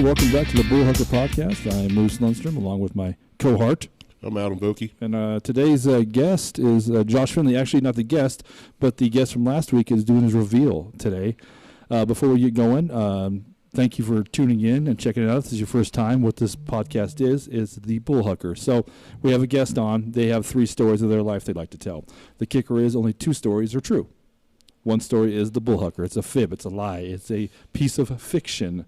welcome back to the Bullhucker Podcast. I am Moose Lundstrom, along with my cohort. I'm Adam Vokey. And today's guest is Josh Finley. Actually, not the guest, but the guest from last week is doing his reveal today. Before we get going, thank you for tuning in and checking it out. If this is your first time, what this podcast is the Bullhucker. So we have a guest on. They have 3 stories of their life they'd like to tell. The kicker is only 2 stories are true. One story is the Bullhucker. It's a fib. It's a lie. It's a piece of fiction.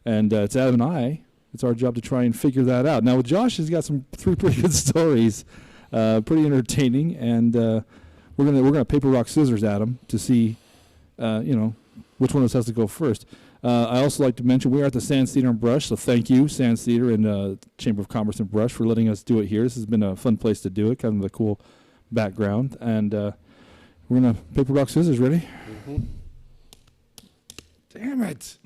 And it's Adam and I. It's our job to try and figure that out. Now, with Josh, he's got 3 pretty good stories, pretty entertaining, and we're gonna paper, rock, scissors at him to see, which one of us has to go first. I also like to mention we are at the Sands Theater and Brush, so thank you, Sands Theater and Chamber of Commerce and Brush, for letting us do it here. This has been a fun place to do it, kind of a cool background, and we're gonna paper, rock, scissors. Ready? Mm-hmm. Damn it.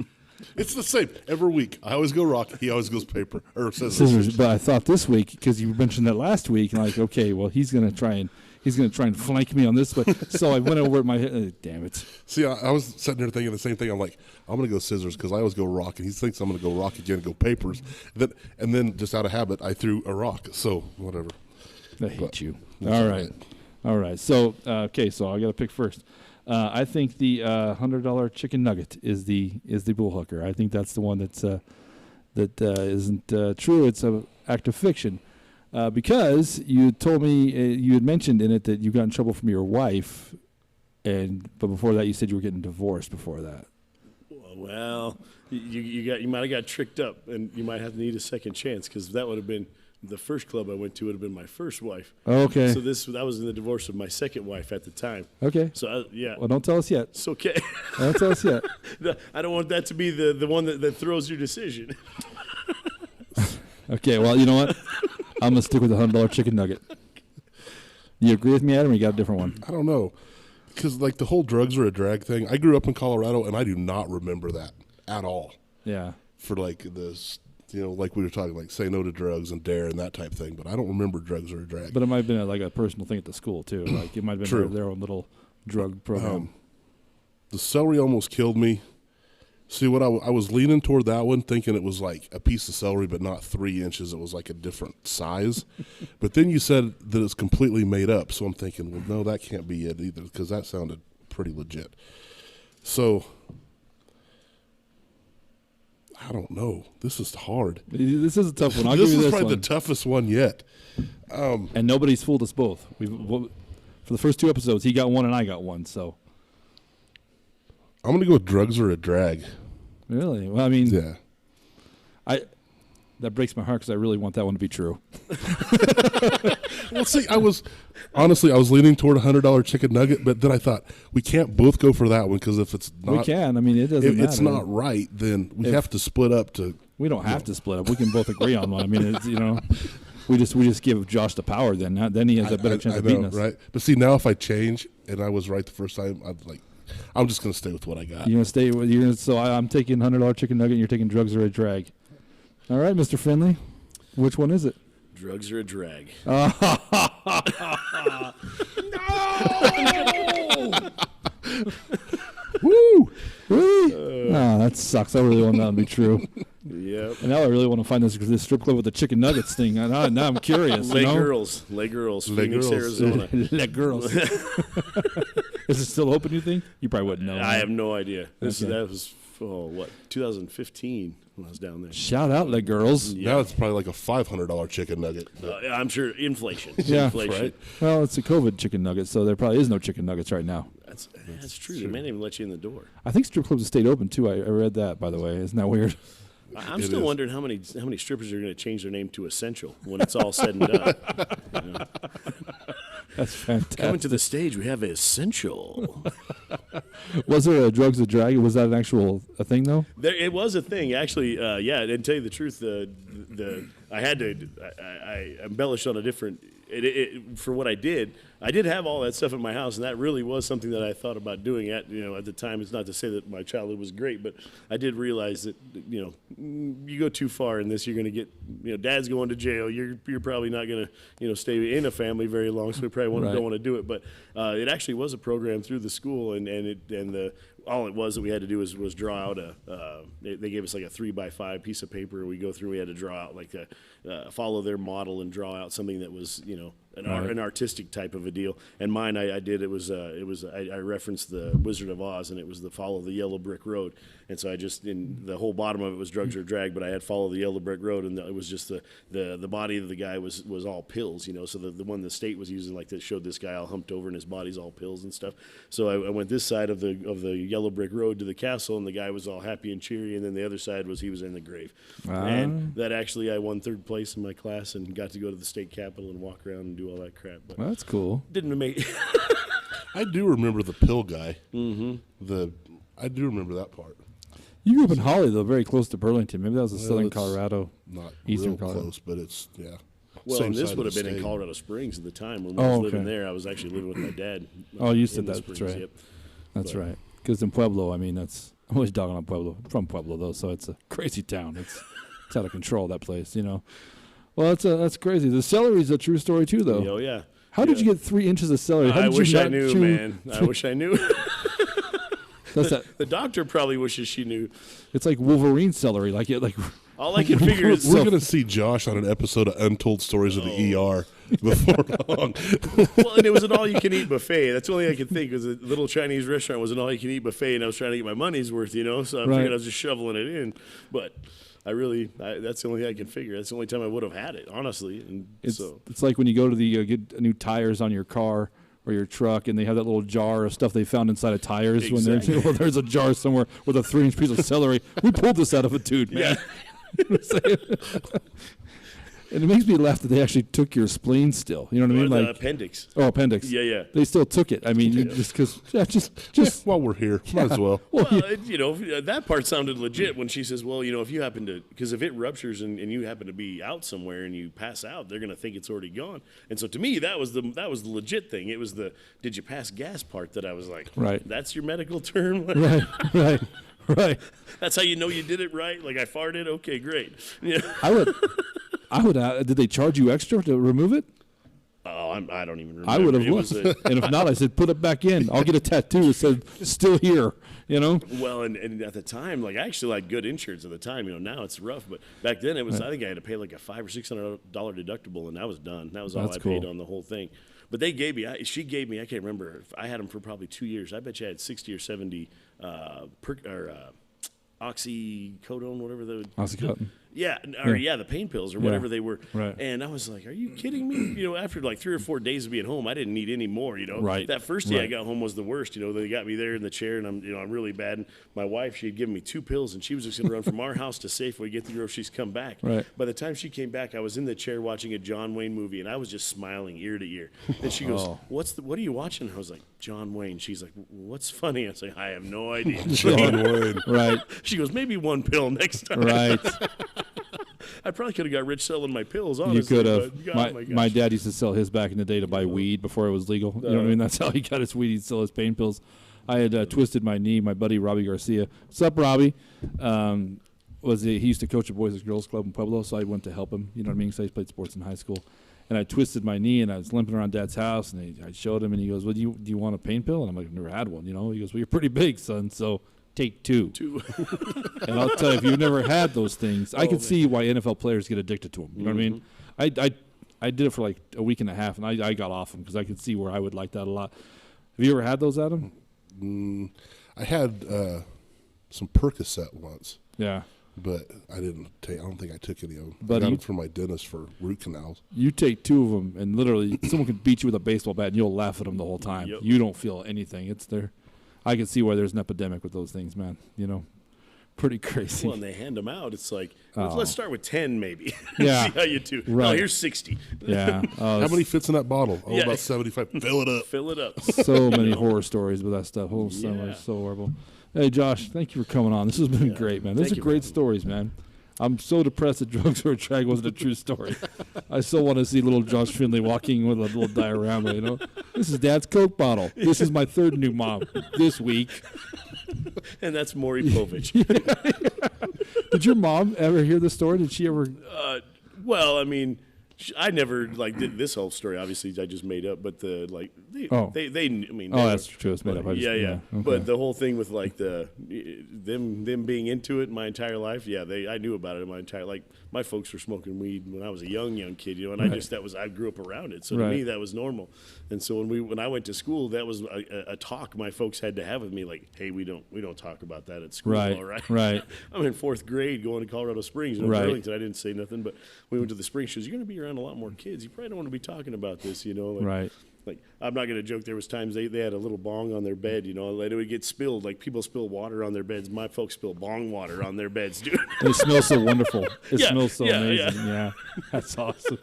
It's the same every week. I always go rock. He always goes paper or scissors. But I thought this week, because you mentioned that last week, and like, okay, well, he's gonna try and flank me on this. But so I went over at my head. Damn it! See, I was sitting there thinking the same thing. I'm like, I'm gonna go scissors because I always go rock, and he thinks I'm gonna go rock again and go papers. And then just out of habit, I threw a rock. So whatever. I hate you. All right. So okay, so I got to pick first. I think the $100 chicken nugget is the Bullhucker. I think that's the one that isn't true. It's an act of fiction, because you told me you had mentioned in it that you got in trouble from your wife, but before that you said you were getting divorced. Before that, well, you might have got tricked up, and you might have to need a second chance, because that would have been. The first club I went to would have been my first wife. Okay. So that was in the divorce of my second wife at the time. Okay. So yeah. Well, don't tell us yet. It's okay. Don't tell us yet. I don't want that to be the one that throws your decision. Okay. Well, you know what? I'm gonna stick with the $100 chicken nugget. You agree with me, Adam? Or you got a different one? I don't know, because like the whole drugs are a drag thing. I grew up in Colorado, and I do not remember that at all. Yeah. For like this. Like we were talking, like say no to drugs and dare and that type thing. But I don't remember drugs or a drag. But it might have been like a personal thing at the school too. Like it might have been their own little drug program. The celery almost killed me. See, what I was leaning toward that one, thinking it was like a piece of celery, but not 3 inches. It was like a different size. But then you said that it's completely made up. So I'm thinking, well, no, that can't be it either, because that sounded pretty legit. So I don't know. This is hard. This is a tough one. This is probably the toughest one yet. And nobody's fooled us both. For the first 2 episodes, he got one and I got one. So I'm going to go with drugs or a drag. Really? Well, I mean, yeah. That breaks my heart, because I really want that one to be true. Well, see, I was leaning toward $100 chicken nugget, but then I thought we can't both go for that one, because if it's not, we can. I mean, it doesn't matter. If it's not right, then we have to split up to. We don't have to split up. We can both agree on one. I mean, it's, we just give Josh the power. Then he has a better chance of beating us. Right? But see, now if I change and I was right the first time, I'm just going to stay with what I got. You're going to stay with So I'm taking $100 chicken nugget, and you're taking drugs or a drag. All right, Mr. Finley, which one is it? Drugs are a drag. No! Woo! Really? That sucks. I really want that to be true. Yep. And now I really want to find this strip club with the chicken nuggets thing. Now I'm curious. Leg girls, Phoenix, Arizona. Leg girls. Is it still open, you think? You probably wouldn't know. I have no idea. That was 2015 when I was down there. Shout out, Leg girls. Yeah. Now it's probably like a $500 chicken nugget. I'm sure inflation. Yeah, inflation. Right. Well, it's a COVID chicken nugget, so there probably is no chicken nuggets right now. That's true. They may not even let you in the door. I think strip clubs have stayed open too. I read that, by the way. Isn't that weird? I'm still wondering how many strippers are going to change their name to Essential when it's all said and done. That's fantastic. Coming to the stage, we have Essential. Was there a drugs or drag? Was that an actual thing though? It was a thing, actually. Yeah, and to tell you the truth, I embellished on a different. For what I did have all that stuff in my house, and that really was something that I thought about doing at the time. It's not to say that my childhood was great, but I did realize that you go too far in this, you're going to get dad's going to jail. You're probably not going to stay in a family very long, so we probably don't want to do it. But it actually was a program through the school, and all it was that we had to do was draw out they gave us like a 3x5 piece of paper. We go through, we had to draw out like follow their model and draw out something that was, an artistic type of a deal. And mine, I did, I referenced the Wizard of Oz, and it was the Follow the Yellow Brick Road. And so the whole bottom of it was Drugs or Drag, but I had Follow the Yellow Brick Road, and it was just the body of the guy was all pills, so the one the state was using, like, that showed this guy all humped over and his body's all pills and stuff. So I went this side of the Yellow Brick Road to the castle, and the guy was all happy and cheery, and then the other side he was in the grave. And that actually, I won 3rd place in my class and got to go to the state capitol and walk around and do all that crap. But that's cool. Didn't make. I do remember the pill guy. Mm-hmm. I do remember that part. You grew up in Holly, though, very close to Burlington. Maybe that was southern Colorado, not eastern real Colorado. Close, but it's Well, same and this side would of have the been in state. Colorado Springs at the time when we was living there. I was actually living with my dad. Oh, you said the that. That's Springs, right. Yep. That's right. Because in Pueblo, I mean, I'm always dogging on Pueblo. I'm from Pueblo, though, so it's a crazy town. It's out of control, that place, Well, that's crazy. The celery's a true story, too, though. Oh, yeah. How did you get 3 inches of celery? How I did wish you I not knew, chew- man. I wish I knew. The doctor probably wishes she knew. It's like Wolverine celery. Like all I can figure is We're going to see Josh on an episode of Untold Stories of the ER before long. Well, and it was an all-you-can-eat buffet. That's the only I could think. Was a little Chinese restaurant was an all-you-can-eat buffet, and I was trying to get my money's worth, So I figured I was just shoveling it in. But that's the only thing I can figure. That's the only time I would have had it, honestly. And it's like when you go to the get new tires on your car or your truck, and they have that little jar of stuff they found inside of tires. Exactly. When there's a jar somewhere with a 3-inch piece of celery. We pulled this out of a dude, man. Yeah. And it makes me laugh that they actually took your spleen still. You know what I mean? The Like appendix. Oh, appendix. Yeah. They still took it. I mean, just While we're here, might as well. Well, that part sounded legit when she says, well, if you happen to, because if it ruptures and you happen to be out somewhere and you pass out, they're going to think it's already gone. And so to me, that was the legit thing. It was the did you pass gas part that I was like, right. That's your medical term? Right. That's how you know you did it right? Like I farted? Okay, great. Yeah. I would. Did they charge you extra to remove it? Oh, I don't even remember. I would have looked. And if not, I said, put it back in. I'll get a tattoo that said, still here, Well, and at the time, like, I actually had good insurance at the time. Now it's rough. But back then, it was, I think I had to pay like a $500 or $600 deductible, and that was done. That was all I paid on the whole thing. But she gave me, I can't remember. I had them for probably 2 years. I bet you I had 60 or 70 oxycodone, whatever the Oxycontin. The pain pills or whatever they were. Right. And I was like, are you kidding me? After like 3 or 4 days of being home, I didn't need any more, Right. That first day I got home was the worst, They got me there in the chair and I'm really bad. And my wife, she had given me 2 pills and she was just going to run from our house to Safeway, get the groceries, come back. Right. By the time she came back, I was in the chair watching a John Wayne movie and I was just smiling ear to ear. And she goes, what are you watching? I was like, John Wayne. She's like, what's funny? I was like, I have no idea. John Wayne. Right. She goes, maybe 1 pill next time. Right. I probably could have got rich selling my pills, honestly. You could have. Oh My dad used to sell his back in the day to buy weed before it was legal. You know what I mean? That's how he got his weed. He'd sell his pain pills. I had twisted my knee. My buddy Robbie Garcia. What's up, Robbie? He used to coach a boys and girls club in Pueblo, so I went to help him. You know what I mean? Because I played sports in high school. And I twisted my knee, and I was limping around Dad's house, and I showed him, and he goes, well, do you want a pain pill? And I'm like, I've never had one. He goes, well, you're pretty big, son, so take 2. And I'll tell you, if you've never had those things, I can see why NFL players get addicted to them. You know what I mean? I did it for like a week and a half, and I got off them because I could see where I would like that a lot. Have you ever had those, Adam? I had some Percocet once. Yeah. But I didn't take. I don't think I took any of them. But I got them from my dentist for root canals. You take 2 of them, and literally someone could beat you with a baseball bat, and you'll laugh at them the whole time. Yep. You don't feel anything. It's there. I can see why there's an epidemic with those things, man. Pretty crazy. Well, and they hand them out. It's like, let's start with 10 maybe. Yeah. See how you do. Right. Oh, here's 60. Yeah. How many fits in that bottle? Oh, about 75. Fill it up. Fill it up. So many horror stories with that stuff. Oh, so much, so horrible. Hey, Josh, thank you for coming on. This has been great, man. These are great stories, man. I'm so depressed that Drugs or a Drag wasn't a true story. I still want to see little Josh Finley walking with a little diorama, This is Dad's Coke bottle. This is my 3rd new mom this week. And that's Maury Povich. Did your mom ever hear this story? Did she ever? Well, I mean, I never did this whole story. Obviously, I just made up. But they I mean, that's true. It's made up. Yeah. Okay. But the whole thing with them being into it my entire life. Yeah, I knew about it my entire my folks were smoking weed when I was a young kid. And I grew up around it. So to me, that was normal. And so when I went to school, that was a talk my folks had to have with me. Like, hey, we don't talk about that at school. Right. All right. Right. I'm in 4th grade going to Colorado Springs. Burlington. I didn't say nothing, but we went to the Springs. She goes, "You're going to be around a lot more kids. You probably don't want to be talking about this, Right. Like, I'm not going to joke. There was times they had a little bong on their bed, it would get spilled. Like, people spill water on their beds. My folks spill bong water on their beds, dude. It smells so wonderful. It smells so amazing. Yeah. That's awesome.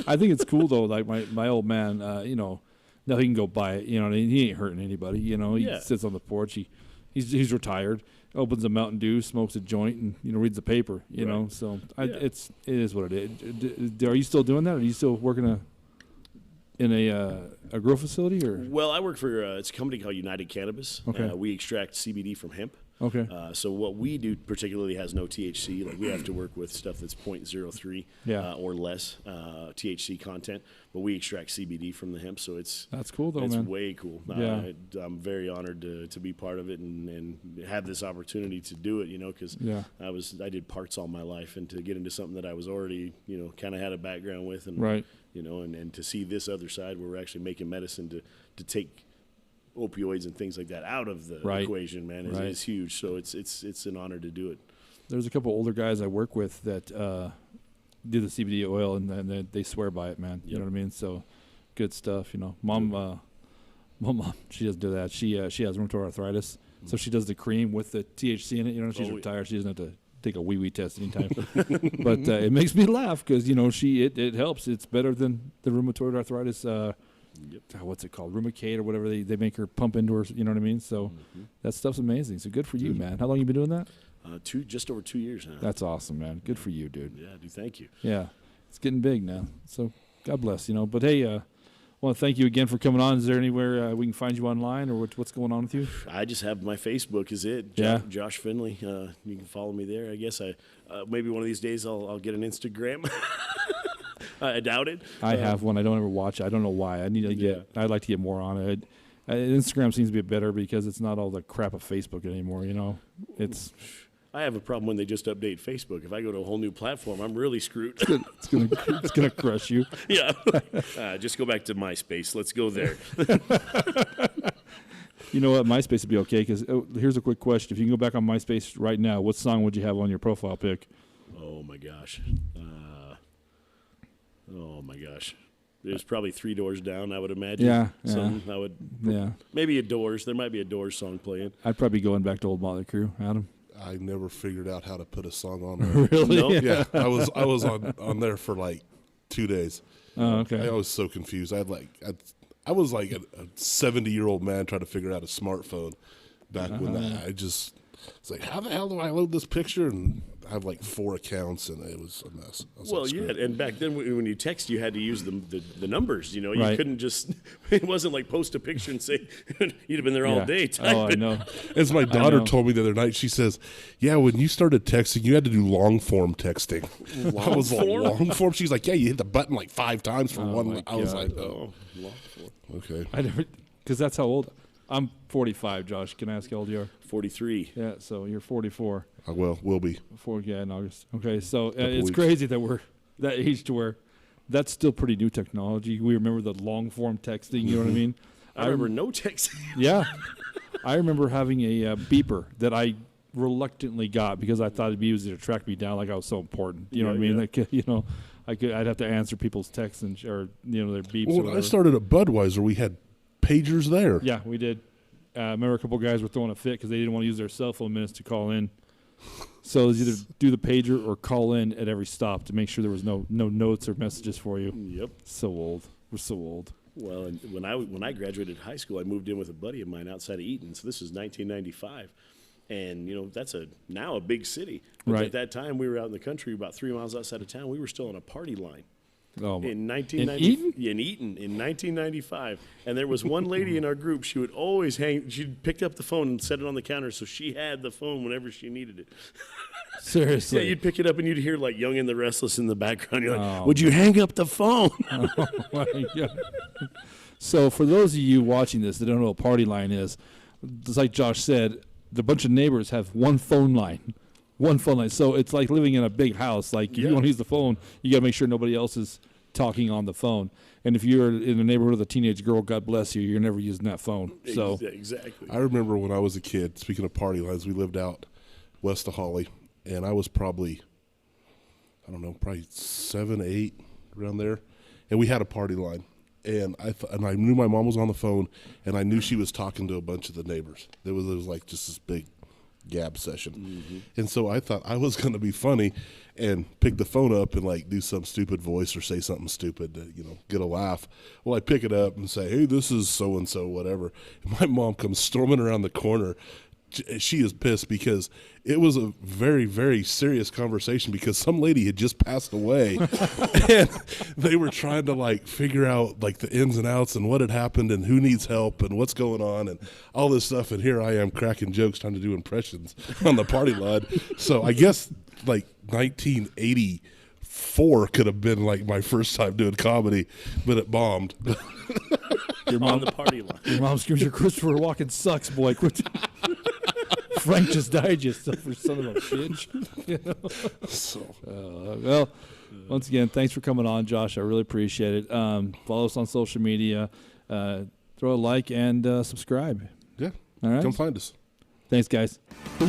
I think it's cool, though. Like, my old man, now he can go buy it. He ain't hurting anybody. He sits on the porch. He's retired. Opens a Mountain Dew, smokes a joint, and reads the paper. So it is what it is. Are you still doing that? Are you still working in a grow facility, or? Well, I work for it's a company called United Cannabis. Okay. We extract CBD from hemp. Okay. So what we do particularly has no THC. Like, we have to work with stuff that's 0.03 or less THC content, but we extract CBD from the hemp. So that's cool, though, it's man. way cool. Yeah. I'm very honored to be part of it and have this opportunity to do it. Because I did parts all my life, and to get into something that I was already kind of had a background with, and right. And to see this other side where we're actually making medicine to take opioids and things like that out of the equation, man, is huge. So it's an honor to do it. There's a couple older guys I work with that do the CBD oil, and they swear by it, man. You know what I mean? So good stuff. Mom, she doesn't do that. She has rheumatoid arthritis, so she does the cream with the THC in it. She's retired. She doesn't have to take a wee test anytime. But it makes me laugh because it helps. It's better than the rheumatoid arthritis. What's it called? Rheumacade or whatever they make her pump into her. You know what I mean? So that stuff's amazing. So good for you, man. How long you been doing that? Just over 2 years now. That's awesome, man. Good for you, dude. Yeah, dude. Thank you. Yeah, it's getting big now. So God bless. But hey, I want to thank you again for coming on. Is there anywhere we can find you online, or what's going on with you? I just have my Facebook. Is it? Josh Finley. You can follow me there. I guess maybe one of these days I'll get an Instagram. I doubt it. I have one. I don't ever watch it. I don't know why. I need to get. I'd like to get more on it. Instagram seems to be better because it's not all the crap of Facebook anymore. It's. I have a problem when they just update Facebook. If I go to a whole new platform, I'm really screwed. It's gonna crush you. Yeah. Just go back to MySpace. Let's go there. You know what? MySpace would be okay because here's a quick question. If you can go back on MySpace right now, what song would you have on your profile pic? Oh, my gosh. There's probably 3 Doors Down, I would imagine. Yeah. Maybe a Doors. There might be a Doors song playing. I'd probably be going back to old Motley Crue. Adam? I never figured out how to put a song on there. Really? Nope. Yeah. I was on there for like 2 days. Oh, okay. I was so confused. I was like a 70-year-old man trying to figure out a smartphone back when it's like, how the hell do I load this picture? And I have like 4 accounts, and it was a mess. And back then when you text, you had to use the numbers. You Right. couldn't just. It wasn't like post a picture and say you'd have been there all day. Oh, I know. As my daughter told me the other night, she says, "Yeah, when you started texting, you had to do long form texting." I was like, "Long form?" She's like, "Yeah, you hit the button like 5 times for one." I was like, "Oh, long form." Okay. I never, because that's how old. I'm 45, Josh. Can I ask how old you are? 43. Yeah, so you're 44. Will be. In August. Okay, so it's weeks. crazy that we're that age to where that's still pretty new technology. We remember the long form texting. You know what I mean? I remember no texting. Yeah, I remember having a beeper that I reluctantly got because I thought it'd be easy to track me down, like I was so important. You know what I mean? Like, I'd have to answer people's texts or their beeps. Well, when I started at Budweiser, we had pagers there. Yeah, we did. I remember a couple guys were throwing a fit because they didn't want to use their cell phone minutes to call in. So it was either do the pager or call in at every stop to make sure there was no notes or messages for you. Yep. So old. We're so old. Well, and when I graduated high school, I moved in with a buddy of mine outside of Eaton. So this was 1995. And, that's now a big city. But right. At that time, we were out in the country about 3 miles outside of town. We were still on a party line. Oh, in 1990, in Eaton? Yeah, in Eaton in 1995, and there was one lady in our group. She would always hang. She'd pick up the phone and set it on the counter, so she had the phone whenever she needed it. Seriously. Yeah, you'd pick it up and you'd hear like Young and the Restless in the background. You're like, would you hang up the phone? Oh my God. So for those of you watching this that don't know what party line is, just like Josh said, the bunch of neighbors have one phone line. One phone line. So it's like living in a big house. Like if you want to use the phone, you got to make sure nobody else is talking on the phone. And if you're in a neighborhood with a teenage girl, God bless you, you're never using that phone. So exactly. I remember when I was a kid, speaking of party lines, we lived out west of Holly, and I was probably 7, 8, around there. And we had a party line. And I knew my mom was on the phone, and I knew she was talking to a bunch of the neighbors. There was like just this big gab session. Mm-hmm. And so I thought I was going to be funny and pick the phone up and like do some stupid voice or say something stupid to, get a laugh. Well, I pick it up and say, hey, this is so-and-so, whatever. And my mom comes storming around the corner. She is pissed because it was a very, very serious conversation because some lady had just passed away and they were trying to like figure out like the ins and outs and what had happened and who needs help and what's going on and all this stuff. And here I am cracking jokes trying to do impressions on the party line. So I guess like 1984 could have been like my first time doing comedy, but it bombed. Your mom on the party line. Your mom screams, your Christopher Walken sucks, boy. Frank just died, you for son of a bitch. Well, once again, thanks for coming on, Josh. I really appreciate it. Follow us on social media. Throw a like and subscribe. Yeah. All right. Come find us. Thanks, guys. I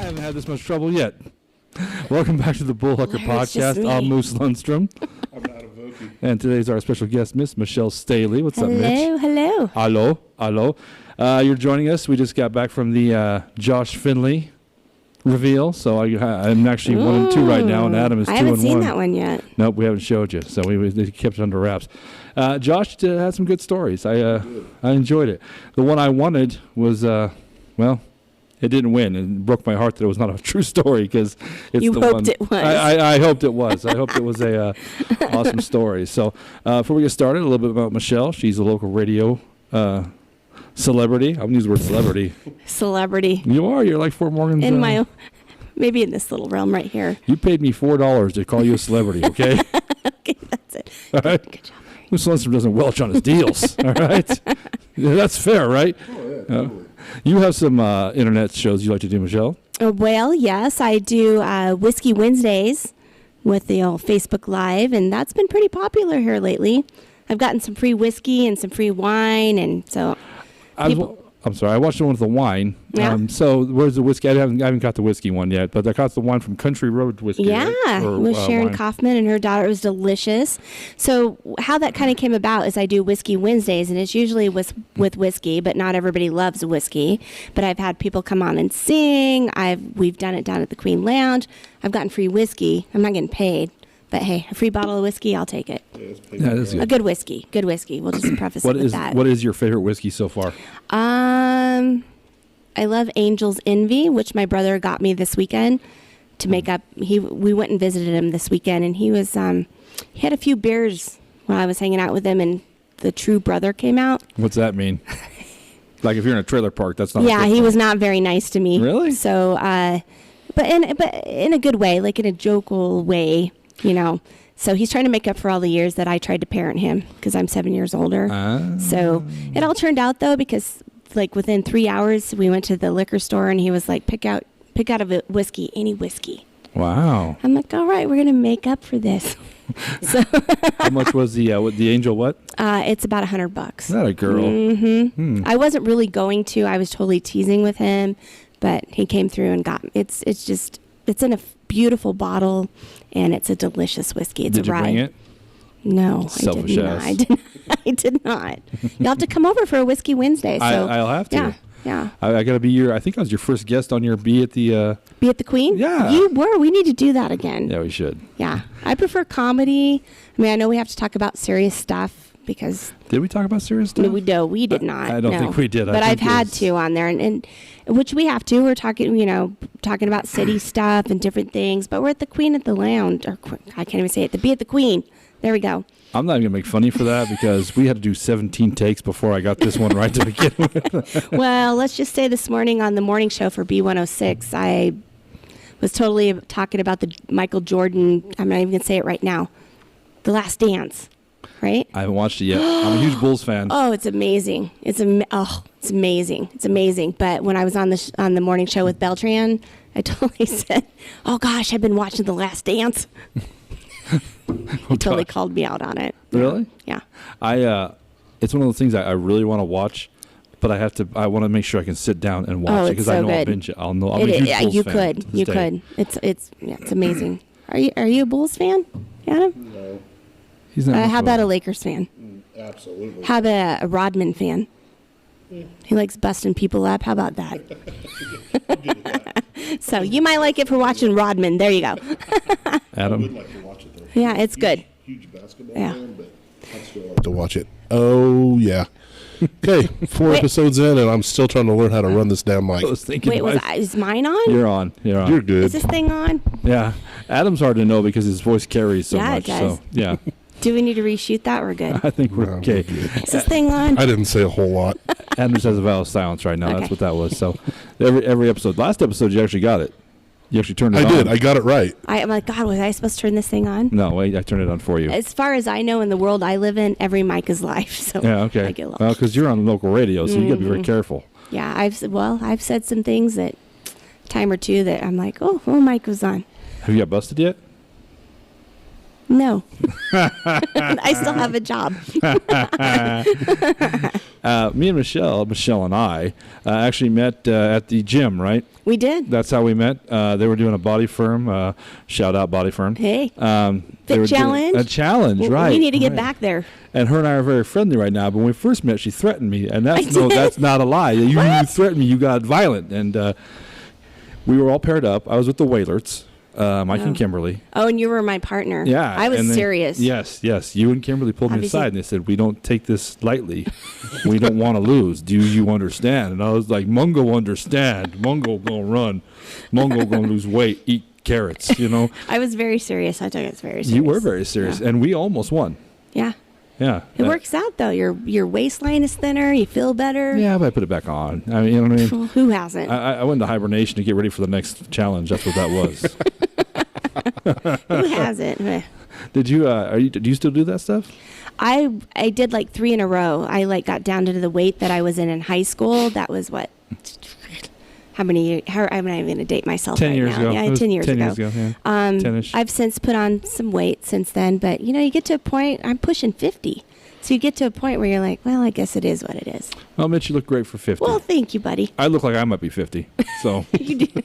haven't had this much trouble yet. Welcome back to the Bullhucker Podcast. I'm Moose Lundstrom. I'm Adam Vokey. And today's our special guest, Miss Michelle Staley. What's up, Mitch? Hello. Hello. You're joining us. We just got back from the Josh Finley reveal. So I'm actually 1 and 2 right now, and Adam is 2 and 1. I haven't seen that one yet. Nope, we haven't showed you. So they kept it under wraps. Josh had some good stories. I enjoyed it. The one I wanted was, it didn't win, and it broke my heart that it was not a true story because it's you the hoped one. It was. I hoped it was. I hoped it was a awesome story. So before we get started, a little bit about Michelle. She's a local radio celebrity. I'm going to use the word celebrity. Celebrity. You are. You're like Fort Morgan's. Maybe in this little realm right here. You paid me $4 to call you a celebrity, okay? Okay, that's it. All right. Good job, Larry. Moose Lundstrom doesn't welch on his deals, all right? Yeah, that's fair, right? Oh, yeah, totally. You have some internet shows you like to do, Michelle? Well, yes, I do Whiskey Wednesdays with the old Facebook Live, and that's been pretty popular here lately. I've gotten some free whiskey and some free wine, and so I'm sorry, I watched the one with the wine. Yeah. So where's the whiskey? I haven't got the whiskey one yet, but I got the one from Country Road Whiskey. Yeah, right? it was Sharon wine. Kaufman and her daughter. It was delicious. So how that kind of came about is I do Whiskey Wednesdays, and it's usually with whiskey, but not everybody loves whiskey. But I've had people come on and sing. We've done it down at the Queen Lounge. I've gotten free whiskey. I'm not getting paid. But hey, a free bottle of whiskey, I'll take it. Yeah, that's good. A good whiskey. Good whiskey. We'll just preface it with that. What is your favorite whiskey so far? I love Angel's Envy, which my brother got me this weekend to make up. We went and visited him this weekend, and he was he had a few beers while I was hanging out with him, and the true brother came out. What's that mean? Like if you're in a trailer park, that's not. Yeah, he was not very nice to me. Really? So, but in a good way, like in a jovial way. So he's trying to make up for all the years that I tried to parent him because I'm 7 years older. So it all turned out though, because like within 3 hours we went to the liquor store and he was like, pick out of a whiskey, any whiskey. Wow. I'm like, all right, we're going to make up for this. So how much was the Angel what? It's about $100. Not a girl. Mm-hmm. I wasn't really going to. I was totally teasing with him, but he came through and got it's in a beautiful bottle, and it's a delicious whiskey. It's Did a rye. You bring it? No, Selfish I did not. You'll have to come over for a Whiskey Wednesday. So I'll have to. Yeah. I got to be I think I was your first guest on your Be at the Queen? Yeah. You were. We need to do that again. Yeah, we should. Yeah. I prefer comedy. I mean, I know we have to talk about serious stuff because... Did we talk about serious stuff? No, we did not. I don't think we did. But I've had to on there, and which we have to. We're talking, talking about city stuff and different things. But we're at the Queen at the Lounge. Or I can't even say it. The Be at the Queen. There we go. I'm not even going to make fun of you for that because we had to do 17 takes before I got this one right to begin with. Well, let's just say this morning on the morning show for B106, I was totally talking about the Michael Jordan, I'm not even going to say it right now, The Last Dance, right? I haven't watched it yet. I'm a huge Bulls fan. Oh, it's amazing. It's amazing. It's amazing. But when I was on the morning show with Beltran, I totally said, "Oh gosh, I've been watching The Last Dance." He totally called me out on it. Really? Yeah. It's one of those things I really want to watch, but I want to make sure I can sit down and watch it because so I know good. I'll binge it. I'm a huge Bulls you fan could. to this You day. could. It's amazing. Are you a Bulls fan, Adam? No, He's not. How about a Lakers fan? absolutely. How about a Rodman fan? He likes busting people up. How about that? So you might like it for watching Rodman. There you go. Adam? I would like to watch it though. Yeah, it's good. Huge basketball Yeah. fan, but I'd still like to watch it. Oh yeah. Okay, 4 Wait. episodes in, and I'm still trying to learn how to run this damn mic. I was thinking. Wait, is mine on? You're on. You're on. You're good. Is this thing on? Yeah. Adam's hard to know because his voice carries so Yeah, it much. does. So yeah, Do we need to reshoot that? We're good. I think we're No, okay. we're good. Is this thing on? I didn't say a whole lot. Adam just has a vow of silence right now. Okay. That's what that was. So every episode, last episode, you actually got it. You actually turned it I on. did. I got it right. I'm like, God, was I supposed to turn this thing on? No, wait, I turned it on for you. As far as I know, in the world I live in, every mic is live. So Yeah, okay. I get a little, Well, because you're on local radio, so you got to be very careful. yeah, I've said some things that time or two that I'm like, oh, mic was on. Have you got busted yet? No, I still have a job. Me and Michelle and I, actually met at the gym, right? We did. That's how we met. They were doing a body firm. Shout out body firm. Hey, They Fit were doing challenge? A challenge, right? We need to get right. back there. And her and I are very friendly right now. But when we first met, she threatened me, and that's I did? that's not a lie. You threatened me. You got violent, and we were all paired up. I was with the Whalerts, Mike and Kimberly. Oh, and you were my partner. Yeah, I was and then- serious. Yes. You and Kimberly pulled me Obviously. aside and they said, "We don't take this lightly. We don't want to lose. Do you understand?" And I was like, "Mungo understand. Mungo gonna run. Mungo gonna lose weight. Eat carrots." You know. I was very serious. I took it very serious. You were very serious, and we almost won. Yeah. Yeah. It works out though. Your waistline is thinner. You feel better. Yeah, but I put it back on. I mean, you know what I mean. Well, who hasn't? I went into hibernation to get ready for the next challenge. That's what that was. Who hasn't? Did you? Do you still do that stuff? I did like 3 in a row. I like got down to the weight that I was in high school. That was what? How many? I'm not even going to date myself 10 right years now. ago. Yeah, It was 10 years 10 ago. years ago, yeah. 10-ish. I've since put on some weight since then, but you get to a point. I'm pushing 50, so you get to a point where you're like, well, I guess it is what it is. Well, Mitch, you look great for 50. Well, thank you, buddy. I look like I might be 50, so You do.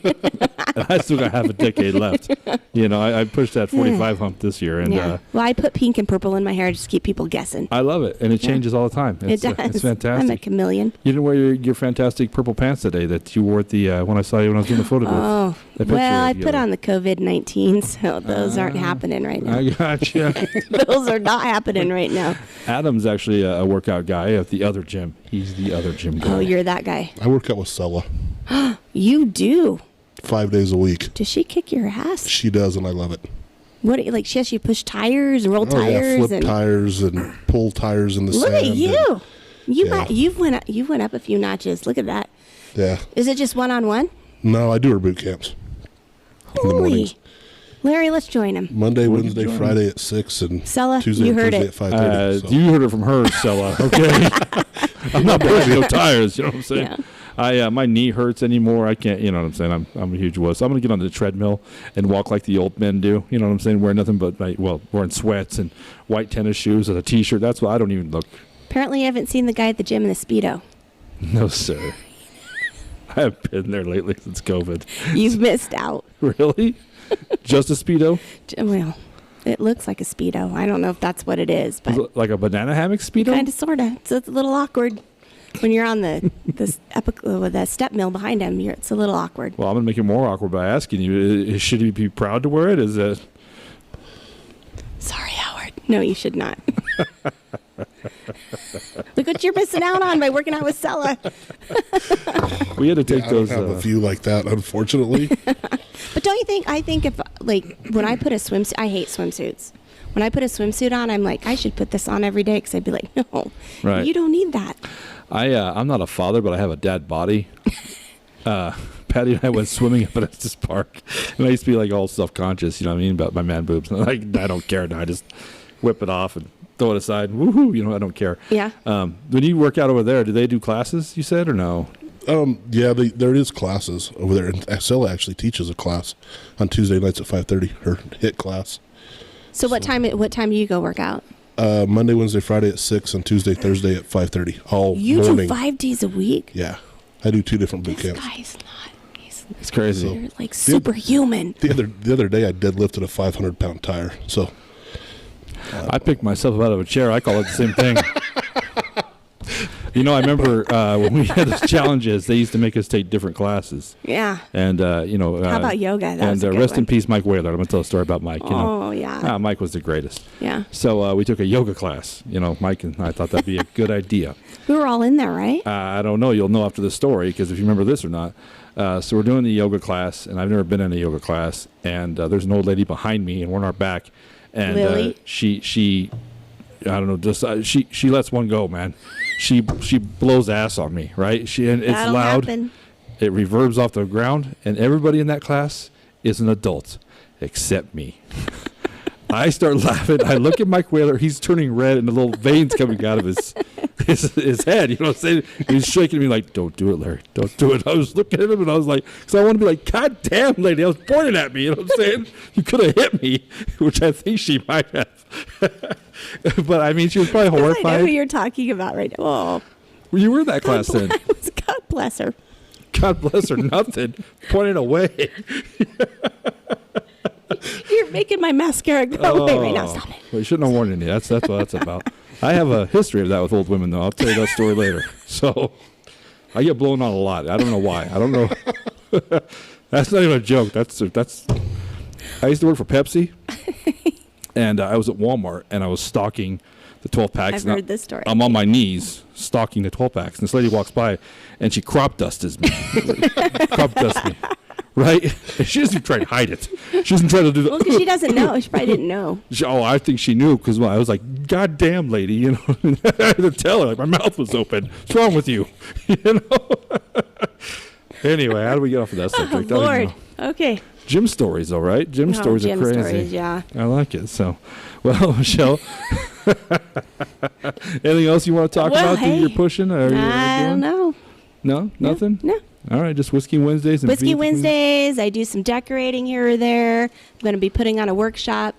I still got half a decade left. I pushed that 45 hump this year, and Yeah. Well, I put pink and purple in my hair just to keep people guessing. I love it, and it changes all the time. It does. It's I'm a fantastic. chameleon. You didn't wear your fantastic purple pants today that you wore at the when I saw you when I was doing the photo booth. Oh, The picture well, I of you. put on the COVID-19, so those aren't happening right now. I got you. Those are not happening right now. Adam's actually a workout guy at the other gym. He's the other gym guy. Oh, you're that guy. I work out with Sella You do. 5 days a week. Does she kick your ass? She does, and I love it. What? Like she has you push tires and roll Oh yeah, tires flip and tires and pull tires in the look sand. at you. Yeah. You've went up a few notches. Look at that. Yeah. Is it just one-on-one? No, I do her boot camps in the mornings. Holy, Larry, let's join him. Monday, What did Wednesday, you join? Friday at 6, and Sella, Tuesday you and heard Thursday it. at 5:30. So. You heard it from her, Stella. Okay, I'm not breaking no tires. You know what I'm saying? Yeah. My knee hurts anymore. I can't. You know what I'm saying? I'm a huge wuss. I'm gonna get on the treadmill and walk like the old men do. You know what I'm saying? Wear nothing but wearing sweats and white tennis shoes and a t-shirt. That's why I don't even look. Apparently, you haven't seen the guy at the gym in the Speedo. No, sir. I haven't been there lately since COVID. You've missed out. Really? Just a Speedo? Well, it looks like a Speedo. I don't know if that's what it is, Is but it like a banana hammock Speedo? kind of, sort of. So it's a little awkward when you're on the with the step mill behind him. It's a little awkward. Well, I'm gonna make it more awkward by asking you: should he be proud to wear it? Is it? Sorry, Howard. No, you should not. Look what you're missing out on by working out with Sella. We had to take I don't those. have a view like that, unfortunately. But don't you think? I think if when I put a swimsuit, I hate swimsuits. When I put a swimsuit on, I'm like, I should put this on every day because I'd be like, no, Right. you don't need that. I'm not a father, but I have a dad body. Patty and I went swimming up at Estes Park, and I used to be like all self-conscious, you know what I mean, about my man boobs. And I don't care now. I just whip it off and throw it aside. Woohoo! You know, I don't care. Yeah. When you work out over there, do they do classes? You said or no? Yeah, there is classes over there, and Stella actually teaches a class on Tuesday nights at 5:30. Her HIT class. So what time do you go work out? Monday, Wednesday, Friday at 6, and Tuesday, Thursday at 5:30. All You morning. do 5 days a week? Yeah, I do 2 different boot This camps. guy's not. It's crazy. You're like superhuman. The other day, I deadlifted a 500-pound tire. So I picked myself up out of a chair. I call it the same thing. You know, I remember when we had those challenges, they used to make us take different classes. Yeah. And, you know. How about yoga? That was a And good rest in one. peace, Mike Whaler. I'm going to tell a story about Mike. You know. Oh, yeah. Mike was the greatest. Yeah. So we took a yoga class. You know, Mike and I thought that'd be a good idea. We were all in there, right? I don't know. You'll know after the story because if you remember this or not. So we're doing the yoga class, and I've never been in a yoga class. And there's an old lady behind me, and we're in our back. And Lily? She, I don't know, just she lets one go, man. She blows ass on me, right? And it's That'll loud. happen. It reverbs off the ground, and everybody in that class is an adult, except me. I start laughing. I look at Mike Whaler. He's turning red, and the little veins coming out of his head. You know what I'm saying? He's shaking me like, "Don't do it, Larry. Don't do it." I was looking at him, and I was like, because I want to be like, "God damn, lady!" I was pointing at me. You know what I'm saying? You could have hit me, which I think she might have. But I mean, she was probably I know horrified. who you're talking about right now. Oh, You were in that class then. God bless her. God bless her. Nothing. Pointing away. You're making my mascara go away right now. Stop it. Well, you shouldn't have warned any. That's what that's about. I have a history of that with old women, though. I'll tell you that story later. So I get blown on a lot. I don't know why. I don't know. That's not even a joke. That's. I used to work for Pepsi, and I was at Walmart, and I was stocking the 12 packs. I've heard this story. I'm on my knees stocking the 12 packs, and this lady walks by, and she crop dusts me. Crop dusts me. Right? And she doesn't try to hide it. She doesn't try to do the. Well, because she doesn't know. She probably didn't know. I think she knew because I was like, "God damn, lady," you know. I had to tell her, like, my mouth was open. What's wrong with you? You know. Anyway, how do we get off of that subject? Oh, I don't Lord. know. Okay. Gym stories, all right. Gym stories are crazy. Stories, yeah. I like it. So, well, Michelle, anything else you want to talk about that you're pushing? Or I don't know. No, nothing. No. All right, just Whiskey Wednesdays. And Whiskey beef. Wednesdays. I do some decorating here or there. I'm going to be putting on a workshop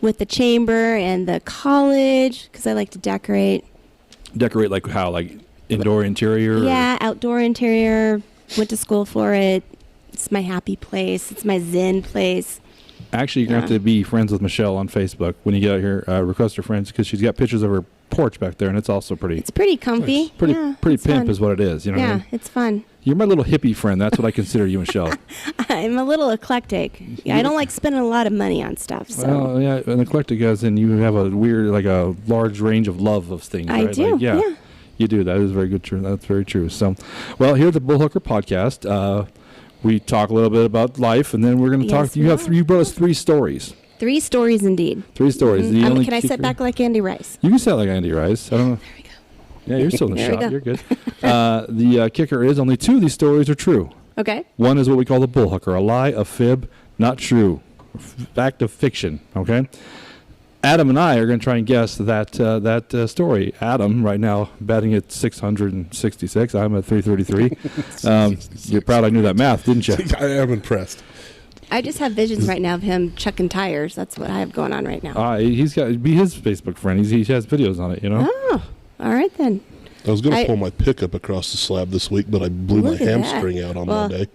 with the chamber and the college because I like to decorate. Decorate like how? Like indoor interior? Yeah, outdoor interior. Went to school for it. It's my happy place. It's my zen place. Actually, you're going to have to be friends with Michelle on Facebook when you get out here. Request her friends because she's got pictures of her porch back there, and it's also pretty. It's pretty comfy. Nice. Pretty it's pimp fun. is what it is. You know what I mean? It's fun. You're my little hippie friend. That's what I consider you, Michelle. I'm a little eclectic. Yeah, I don't like spending a lot of money on stuff. So Well, yeah, an eclectic as in you have a weird, like a large range of love of things. I right? do. Like, yeah, you do. That is very good. True. That's very true. So, well, here at the Bullhucker Podcast, we talk a little bit about life, and then we're going to talk. You brought us 3 stories. 3 stories indeed. 3 stories. The only Can I sit back like Andy Rice? You can sit like Andy Rice. I don't know. There we go. Yeah, you're still in the There we shop. go. You're good. The kicker is only 2 of these stories are true. Okay. One is what we call the Bullhucker, a lie, a fib, not true, act of fiction. Okay. Adam and I are going to try and guess that story. Adam, right now, batting at 666. I'm at 333. You're proud I knew that math, didn't you? I am impressed. I just have visions right now of him chucking tires. That's what I have going on right now. He's got be his Facebook friend. He has videos on it, you know. Oh, all right then. I was going to pull my pickup across the slab this week, but I blew my Look at hamstring that. out on Well, Monday.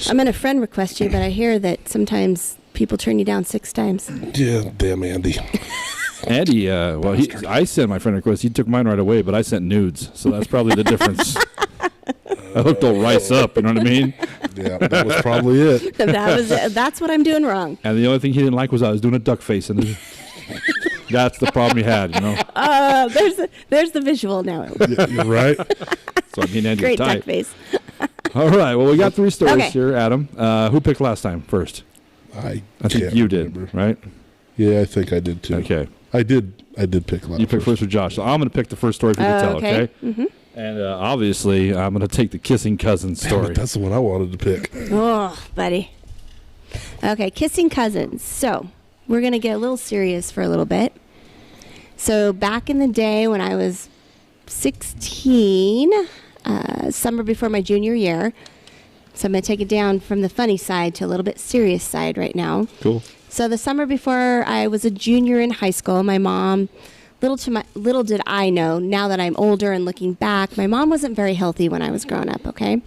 I'm going to friend request you, but I hear that sometimes people turn you down 6 times. Yeah, damn Andy. Andy, I sent my friend request. He took mine right away, but I sent nudes, so that's probably the difference. I hooked old Rice up, you know what I mean? Yeah, that was probably it. That's what I'm doing wrong. And the only thing he didn't like was I was doing a duck face, and that's the problem he had, you know. There's the visual now. Yeah, you're right. So I mean, Andy Great tight. duck face. All right, well, we got 3 stories Okay. here, Adam. Who picked last time first? I I think can't you did, remember. right? Yeah, I think I did too. Okay. I did pick last. You picked first for Josh. So I'm going to pick the first story for you to tell, okay? Mm-hmm. And obviously, I'm going to take the kissing cousins story. That's the one I wanted to pick. Oh, buddy. Okay, kissing cousins. So we're going to get a little serious for a little bit. So back in the day when I was 16, summer before my junior year, so I'm going to take it down from the funny side to a little bit serious side right now. Cool. So the summer before I was a junior in high school, my mom, little did I know, now that I'm older and looking back, my mom wasn't very healthy when I was growing up, okay?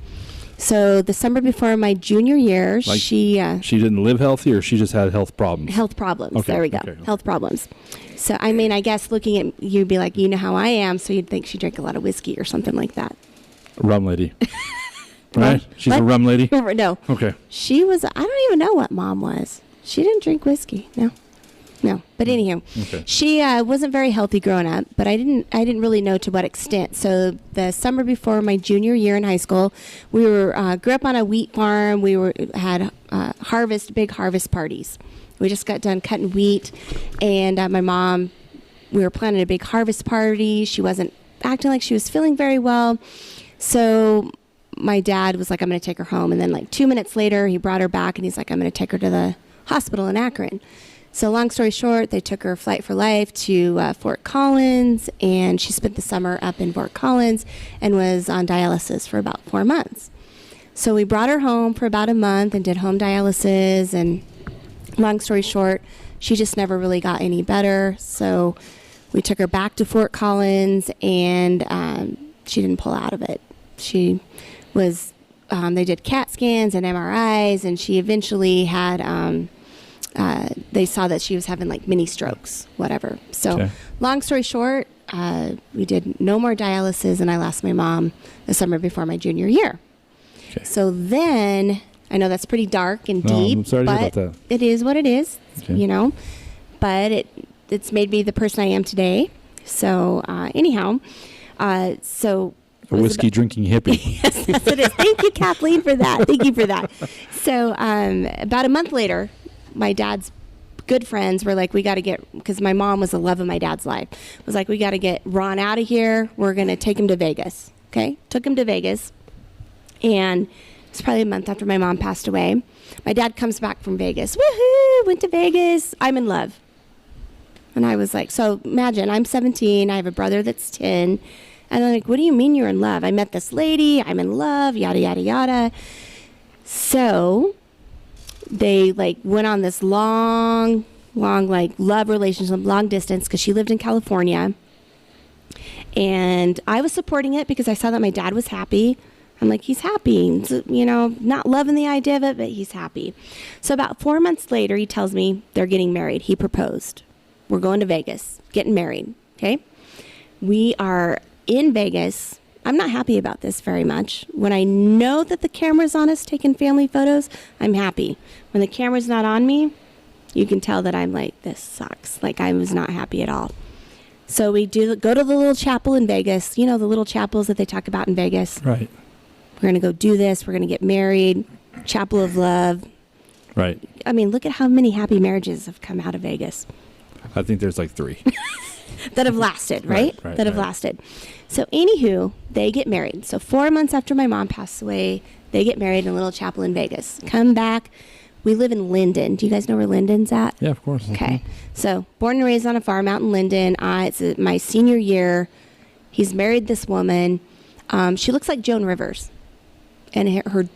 So the summer before my junior year, she didn't live healthy, or she just had health problems? Health problems. Okay, there we go. okay. Health problems. So, I mean, I guess looking at you'd be like, you know how I am, so you'd think she drank a lot of whiskey or something like that. Rum lady. Right? She's what? a rum lady? No. Okay. She was, I don't even know what mom was. She didn't drink whiskey. No. But anywho, Okay. she wasn't very healthy growing up, but I didn't really know to what extent. So the summer before my junior year in high school, we grew up on a wheat farm. We had big harvest parties. We just got done cutting wheat, and my mom, we were planning a big harvest party. She wasn't acting like she was feeling very well, so my dad was like, I'm going to take her home. And then like 2 minutes later, he brought her back, and he's like, I'm going to take her to the hospital in Akron. So long story short, they took her flight for life to Fort Collins, and she spent the summer up in Fort Collins and was on dialysis for about 4 months. So we brought her home for about a month and did home dialysis, and long story short, she just never really got any better. So we took her back to Fort Collins, and she didn't pull out of it. She was, they did CAT scans and MRIs, and she eventually had, they saw that she was having like mini strokes, whatever. So Okay. long story short, we did no more dialysis, and I lost my mom the summer before my junior year. Okay. So then, I know that's pretty dark and No, deep, I'm sorry to hear but about that. it is what it is, Okay. you know. But it's made me the person I am today. So anyhow, so A whiskey drinking hippie. yes, yes, it is. Thank you, Kathleen, for that. Thank you for that. So about a month later, my dad's good friends were like, we got to get, because my mom was the love of my dad's life, was like, we got to get Ron out of here. We're going to take him to Vegas. Okay? Took him to Vegas. And it's probably a month after my mom passed away. My dad comes back from Vegas. Woohoo! Went to Vegas. I'm in love. And I was like, so imagine, I'm 17. I have a brother that's 10. And I'm like, what do you mean you're in love? I met this lady. I'm in love, yada, yada, yada. So they like went on this long like love relationship, long distance, because she lived in California. And I was supporting it because I saw that my dad was happy. I'm like, he's happy, you know, not loving the idea of it, but he's happy. So about 4 months later, he tells me they're getting married. He proposed. We're going to Vegas, getting married. Okay. We are in Vegas. I'm not happy about this very much. When I know that the camera's on us taking family photos, I'm happy. When the camera's not on me, you can tell that I'm like, this sucks. Like, I was not happy at all. So we go to the little chapel in Vegas. You know, the little chapels that they talk about in Vegas. Right. We're going to go do this. We're going to get married. Chapel of Love. Right. I mean, look at how many happy marriages have come out of Vegas. I think there's like 3. That have lasted, right? Right, that have right. lasted. So anywho, they get married. So 4 months after my mom passed away, they get married in a little chapel in Vegas. Come back. We live in Linden. Do you guys know where Linden's at? Yeah, of course. Okay. So born and raised on a farm out in Linden. It's my senior year. He's married this woman. She looks like Joan Rivers. And her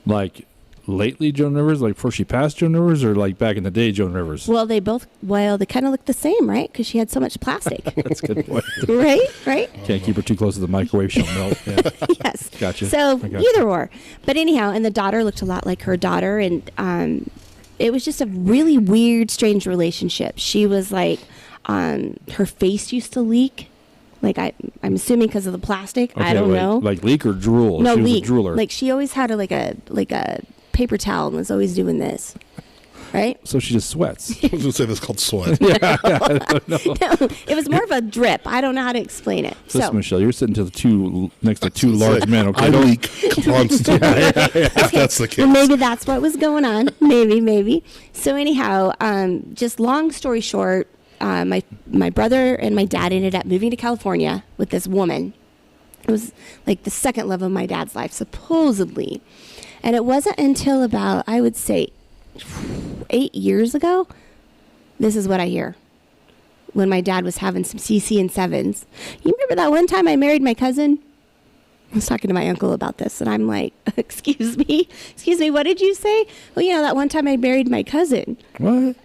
Like lately Joan Rivers, like before she passed Joan Rivers, or like back in the day Joan Rivers? well, they kind of look the same, right? Because she had so much plastic. That's a good point. Right? Can't keep her too close to the microwave, she'll melt. Yeah. Yes. Gotcha. So I gotcha. either or. But anyhow, and the daughter looked a lot like her daughter, and it was just a really weird, strange relationship. She was like, her face used to leak. Like I'm assuming because of the plastic. Okay, I don't know. Like leak or drool? No, She was leak. a drooler. Like she always had like a paper towel and was always doing this. right? So she just sweats. I was going to say that's called sweat. No, it was more of a drip. I don't know how to explain it. Listen, Michelle, you're sitting next to two large men. Okay, I leak constantly. If that's the case. Well, maybe that's what was going on. Maybe. So anyhow, just long story short, my brother and my dad ended up moving to California with this woman. It was like the second love of my dad's life, supposedly. And it wasn't until about, I would say, 8 years ago, this is what I hear, when my dad was having some CC and sevens. You remember that one time I married my cousin? I was talking to my uncle about this, and I'm like, excuse me, what did you say? Well, that one time I married my cousin. What?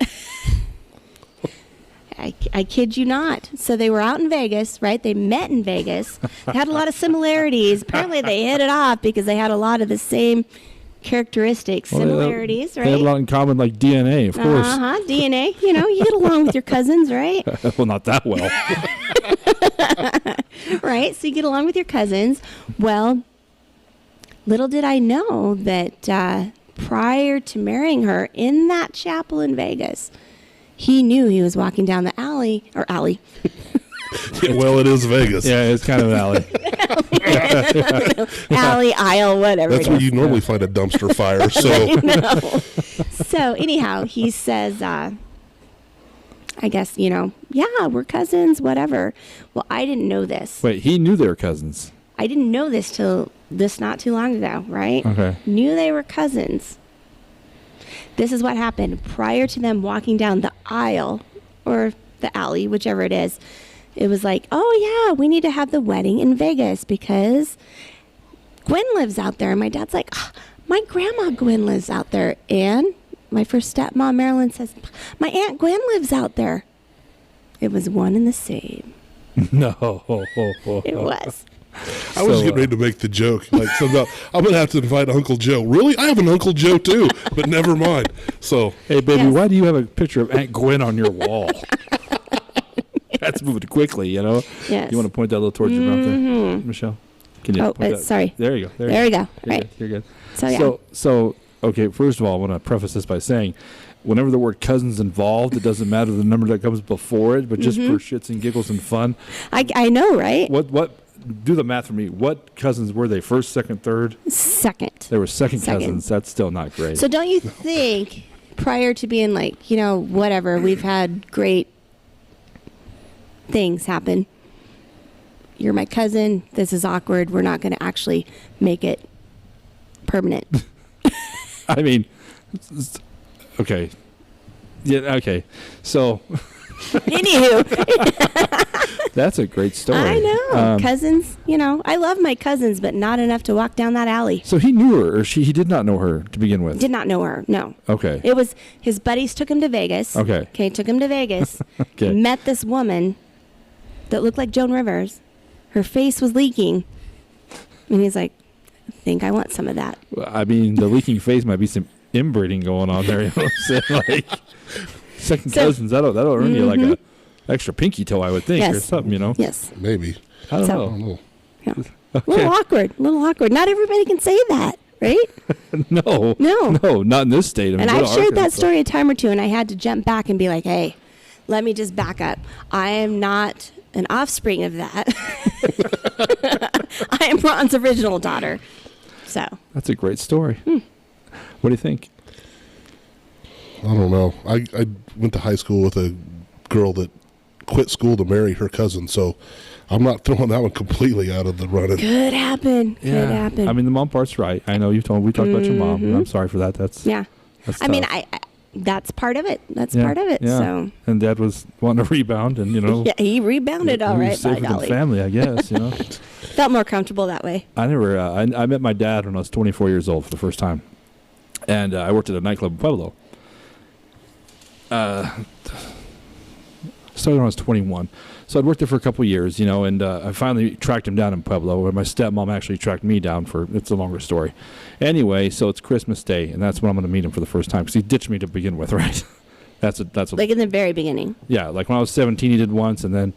I kid you not. So they were out in Vegas, right? They met in Vegas. They had a lot of similarities. Apparently they hit it off because they had a lot of the same characteristics, similarities, right? They had a lot in common, like DNA, of course. DNA. You get along with your cousins, right? Well, not that well. Right? So you get along with your cousins. Well, little did I know that prior to marrying her in that chapel in Vegas, he knew he was walking down the alley. Yeah, well, it is Vegas. Yeah, it's kind of an alley. Alley, aisle, whatever. That's where you normally find a dumpster fire. So, So anyhow, he says, I guess, yeah, we're cousins, whatever. Well, I didn't know this. Wait, he knew they were cousins. I didn't know this till this not too long ago, right? Okay. Knew they were cousins. This is what happened. Prior to them walking down the aisle or the alley, whichever it is, it was like, oh, yeah, we need to have the wedding in Vegas because Gwen lives out there. And my dad's like, oh, my grandma Gwen lives out there. And my first stepmom, Marilyn, says, my Aunt Gwen lives out there. It was one and the same. No. It was. I was getting ready to make the joke. Like, I'm going to have to invite Uncle Joe. Really? I have an Uncle Joe, too. But never mind. So, hey, baby, Yes. why do you have a picture of Aunt Gwen on your wall? That's moving quickly, Yes. You want to point that a little towards your mouth there, Michelle? Can you Oh, point that? sorry. There you go. There we go. You're Right. good. You're good. So, yeah. So, okay, first of all, I want to preface this by saying, whenever the word cousin's involved, it doesn't matter the number that comes before it, but just for shits and giggles and fun. I know, right? What? Do the math for me. What cousins were they? First, second, third? Second. They were second cousins. That's still not great. So don't you think prior to being like, whatever, we've had great things happen. You're my cousin. This is awkward. We're not going to actually make it permanent. I mean, okay. Yeah, okay. So, Anywho, that's a great story. I know. Cousins, I love my cousins, but not enough to walk down that alley. So he knew her, or he did not know her to begin with? Did not know her, no. Okay. It was his buddies took him to Vegas. Okay. Okay, took him to Vegas. Okay. Met this woman that looked like Joan Rivers. Her face was leaking. And he's like, I think I want some of that. I mean, the leaking face might be some inbreeding going on there. You know what I'm saying? Like, second cousins, that'll earn you like a extra pinky toe, I would think, or Yes. something, Yes. maybe. I don't So- I know. don't know. Yeah. Okay. A little awkward. Not everybody can say that, right? No, not in this state. I mean, And go to I've shared that Arkansas. story a time or two, and I had to jump back and be like, hey, let me just back up. I am not an offspring of that. I am Ron's original daughter. So. That's a great story. What do you think? I don't know. I went to high school with a girl that quit school to marry her cousin, so I'm not throwing that one completely out of the running. Could happen. Could happen. I mean, the mom part's right. I know we talked about your mom, and I'm sorry for that. That's yeah. That's I mean, tough. I that's part of it. That's Yeah, part of it. yeah. So. And Dad was wanting to rebound, and Yeah, he rebounded all he right, was by safer than golly. family, I guess. Felt more comfortable that way. I never. I met my dad when I was 24 years old for the first time, and I worked at a nightclub in Pueblo. Started when I was 21, so I'd worked there for a couple of years, and I finally tracked him down in Pueblo, where my stepmom actually tracked me down for. It's a longer story. Anyway, so it's Christmas Day, and that's when I'm going to meet him for the first time because he ditched me to begin with, right? That's a Like in the very beginning. yeah. Like when I was 17, he did once, and then.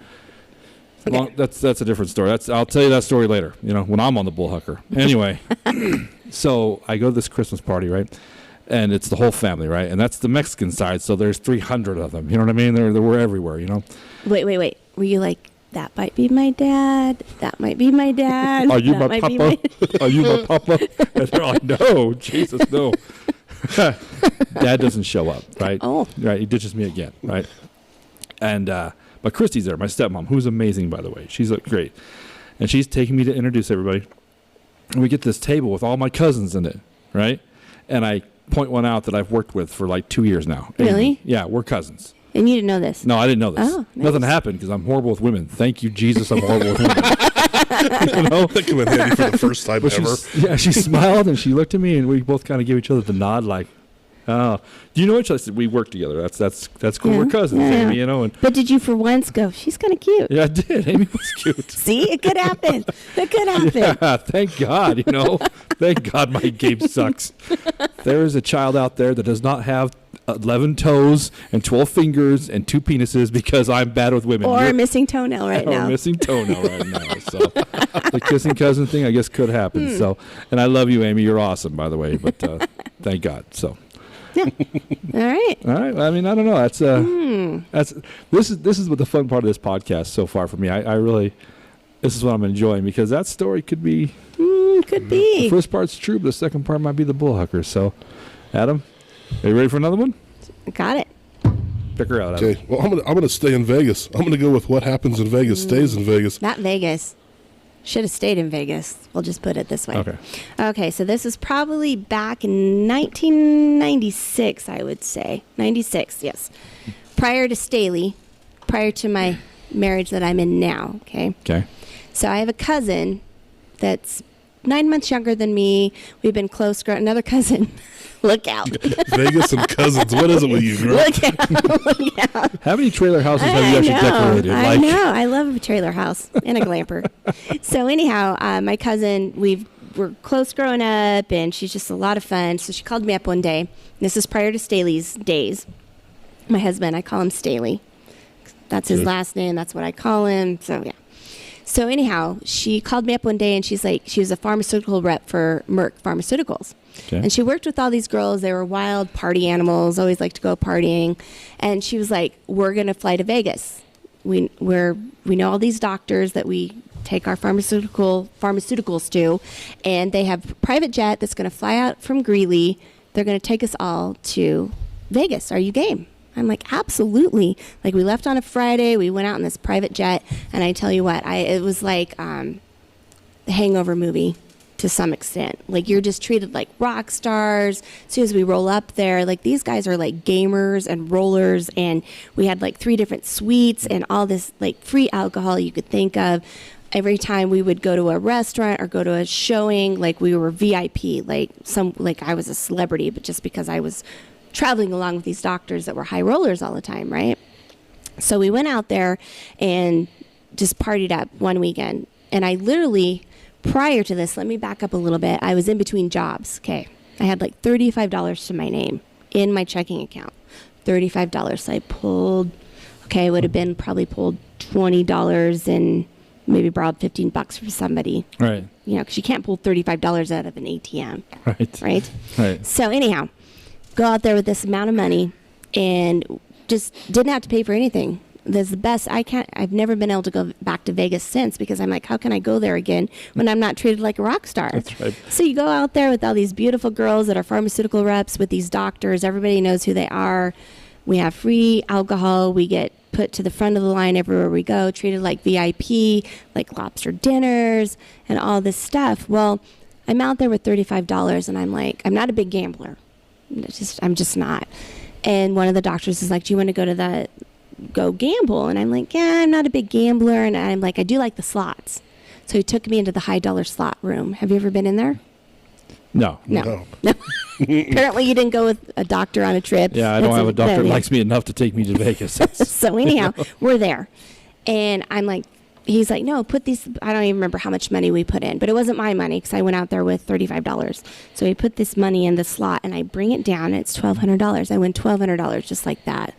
Okay. That's a different story. I'll tell you that story later. When I'm on the Bullhucker. Anyway, so I go to this Christmas party, right? And it's the whole family, right? And that's the Mexican side, so there's 300 of them. You know what I mean? We're everywhere, you know? Wait. Were you like, that might be my dad. That might be my dad. Are you that my papa? Are you my papa? And they're like, no, Jesus, no. Dad doesn't show up, right? Oh. Right, he ditches me again, right? And but Christy's there, my stepmom, who's amazing, by the way. She's great. And she's taking me to introduce everybody. And we get this table with all my cousins in it, right? And I point one out that I've worked with for like 2 years now. Really? Amy. Yeah, we're cousins. And you didn't know this? No, I didn't know this. Oh, nice. Nothing happened because I'm horrible with women. Thank you, Jesus, I'm horrible with women. You know? That came in handy for the first time ever. She smiled and she looked at me and we both kind of gave each other the nod like, oh, do you know each other? I said, we work together. That's cool. Yeah. We're cousins, Yeah. Amy, you know. And But did you for once go, she's kind of cute? yeah, I did. Amy was cute. See, it could happen. It could happen. Yeah, thank God, you know. Thank God my game sucks. There is a child out there that does not have 11 toes and 12 fingers and 2 penises because I'm bad with women. Or a missing toenail right or now. a missing toenail right now. So the kissing cousin thing, I guess, could happen. So, and I love you, Amy. You're awesome, by the way. But thank God. So. All right. All right. I mean, I don't know. This is what the fun part of this podcast so far for me. I really, this is what I'm enjoying because that story could be. Could be. The first part's true, but the second part might be the Bullhuckers. So, Adam, are you ready for another one? Got it. Pick her out, Adam. Okay. Well, I'm gonna stay in Vegas. I'm gonna go with what happens in Vegas stays in Vegas. Not Vegas. Should have stayed in Vegas. We'll just put it this way. Okay. Okay, so this is probably back in 1996, I would say. 96, yes. Prior to Staley, prior to my marriage that I'm in now, okay? Okay. So I have a cousin that's 9 months younger than me. We've been close. Another cousin. Look out. Vegas and cousins. What is it with you, girl? Look out. Look out. How many trailer houses have you actually decorated? I know. I love a trailer house and a glamper. So anyhow, my cousin, we're close growing up, and she's just a lot of fun. So she called me up one day. This is prior to Staley's days. My husband, I call him Staley. That's his last name. That's what I call him. So yeah. So anyhow, she called me up one day, and she's like, she was a pharmaceutical rep for Merck Pharmaceuticals. Okay. And she worked with all these girls. They were wild party animals, always like to go partying. And she was like, we're going to fly to Vegas. We know all these doctors that we take our pharmaceuticals to, and they have a private jet that's going to fly out from Greeley. They're going to take us all to Vegas. Are you game? I'm like, absolutely. Like, we left on a Friday. We went out in this private jet, and I tell you what, it was like the Hangover movie to some extent. Like, you're just treated like rock stars. As soon as we roll up there, like, these guys are like gamers and rollers, and we had like 3 different suites and all this like free alcohol you could think of. Every time we would go to a restaurant or go to a showing, like, we were VIP, like I was a celebrity, but just because I was traveling along with these doctors that were high rollers all the time, right? So we went out there and just partied up one weekend. And I literally, prior to this, let me back up a little bit. I was in between jobs, okay? I had like $35 to my name in my checking account. $35. So I pulled, okay, would have been probably pulled $20 and maybe borrowed $15 from somebody. Right. You know, because you can't pull $35 out of an ATM. Right. Right? Right. So anyhow, go out there with this amount of money and just didn't have to pay for anything. That's the best. I've never been able to go back to Vegas since, because I'm like, how can I go there again when I'm not treated like a rock star? That's right. So you go out there with all these beautiful girls that are pharmaceutical reps, with these doctors. Everybody knows who they are. We have free alcohol. We get put to the front of the line everywhere we go, treated like VIP, like lobster dinners and all this stuff. Well, I'm out there with $35, and I'm like, I'm not a big gambler. I'm just not. And one of the doctors is like, do you want to go gamble? And I'm like, yeah, I'm not a big gambler. And I'm like, I do like the slots. So he took me into the high dollar slot room. Have you ever been in there? No. No. Apparently you didn't go with a doctor on a trip. Yeah, I don't have a doctor that likes me enough to take me to Vegas. So anyhow, we're there. And I'm like, he's like, no, put these, I don't even remember how much money we put in, but it wasn't my money because I went out there with $35. So he put this money in the slot, and I bring it down, and it's $1,200. I win $1,200 just like that.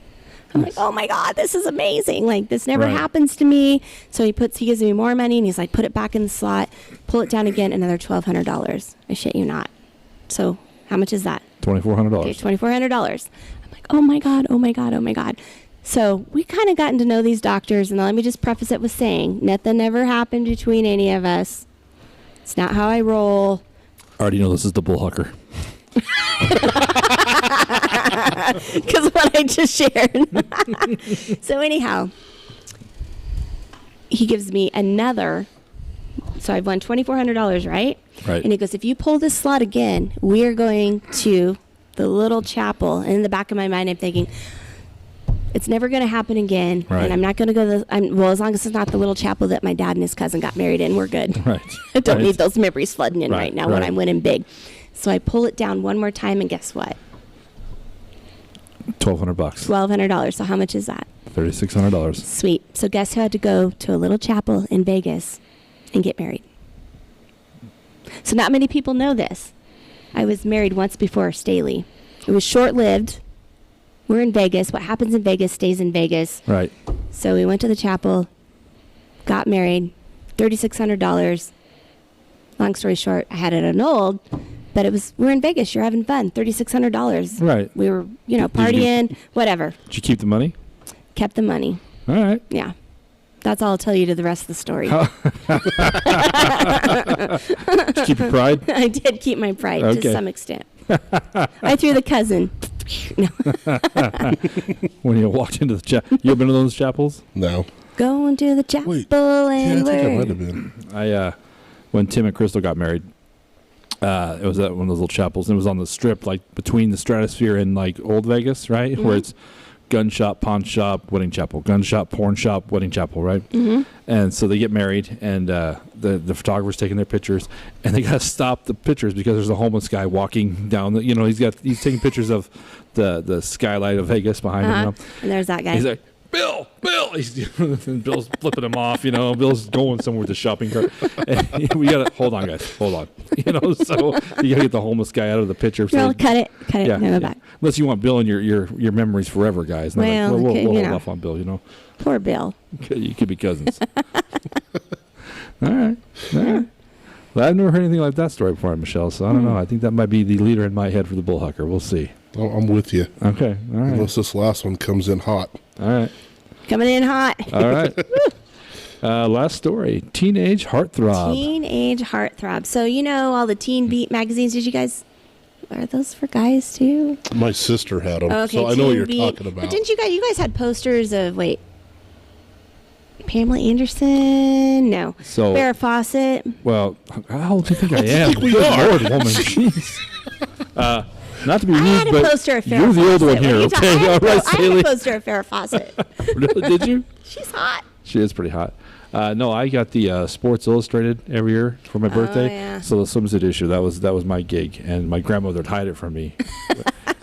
I'm like, oh my God, this is amazing. Like, this never happens to me. So he gives me more money, and he's like, put it back in the slot, pull it down again, another $1,200. I shit you not. So how much is that? $2,400. Okay, $2,400. I'm like, oh my God, oh my God, oh my God. So we kind of gotten to know these doctors, and let me just preface it with saying, nothing ever happened between any of us. It's not how I roll. I already know this is the Bullhucker. Because what I just shared. So anyhow, he gives me another. So I've won $2,400, right? Right. And he goes, if you pull this slot again, we're going to the little chapel. And in the back of my mind, I'm thinking, it's never going to happen again. Right. And I'm not going to go to well, as long as it's not the little chapel that my dad and his cousin got married in, we're good. Right. I don't Right. need those memories flooding in right now when Right. I'm winning big. So I pull it down one more time, and guess what? $1,200. $1,200. So how much is that? $3,600. Sweet. So guess who had to go to a little chapel in Vegas and get married? So not many people know this. I was married once before Staley. It was short-lived. We're in Vegas. What happens in Vegas stays in Vegas. Right. So we went to the chapel, got married, $3,600. Long story short, I had it annulled, but we're in Vegas. You're having fun. $3,600. Right. We were, partying, whatever. Did you keep the money? Kept the money. All right. Yeah. That's all I'll tell you to the rest of the story. Did you keep your pride? I did keep my pride Okay. to some extent. I threw the cousin. No. When you walked into the chapel. You ever been to those chapels? No. Going to the chapel Wait. Yeah, I and think I learn. might have been. When Tim and Crystal got married, it was at one of those little chapels, and it was on the strip, like between the Stratosphere and like Old Vegas, right? Mm-hmm. Where it's gun shop, pawn shop, wedding chapel, gun shop, porn shop, wedding chapel, right? Mm-hmm. And so they get married, and the photographer's taking their pictures, and they got to stop the pictures because there's a homeless guy walking down. He's taking pictures of the skylight of Vegas behind him. And there's that guy. He's like, Bill. And Bill's flipping him off. Bill's going somewhere with the shopping cart. And we gotta hold on, guys. Hold on. So you gotta get the homeless guy out of the picture. Well, cut it. Yeah, Now go back. Unless you want Bill in your memories forever, guys. And Well, we'll okay, hold off on Bill. Poor Bill. You could be cousins. All right. Well, I've never heard anything like that story before, Michelle. So I don't know. I think that might be the leader in my head for the Bullhucker. We'll see. Oh, I'm with you. Okay. All right. Unless this last one comes in hot. All right. Coming in hot. All right. Last story. Teenage heartthrob. Teenage heartthrob. So all the Teen Beat magazines. Did you guys? Are those for guys too? My sister had them, Okay, so I know what Teen you're Beat. talking about. But didn't you guys had posters of Pamela Anderson? No. So Farrah Fawcett. well, how old do you think I am? think we Good are. Lord, woman. Jeez. Not to be I had rude, a but poster of Farrah you're the older Fawcett. one here. What are Okay, you all talking- right, I had Staley. a poster of Farrah Fawcett. Really? Did you? She's hot. She is pretty hot. No, I got the Sports Illustrated every year for my birthday. yeah. So the swimsuit issue, that was my gig, and my grandmother would hide it from me.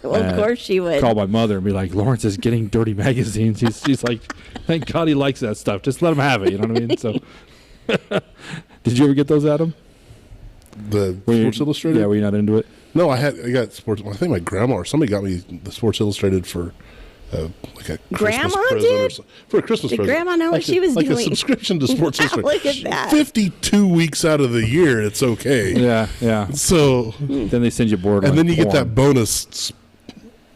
Well, of course she would. Call my mother and be like, Lawrence is getting dirty magazines. She's like, thank God he likes that stuff. Just let him have it. You know what I mean? So, did you ever get those, Adam? The Were you- Sports Illustrated? Yeah, were you not into it? No, I got Sports. I think my grandma or somebody got me the Sports Illustrated for like a Grandma Christmas present did? or so, for a Christmas Did present. Grandma know what she was like doing? a subscription to Sports Illustrated. Look at that. 52 weeks out of the year, it's okay. Yeah. So, Then they send you board. and like then you get porn. that bonus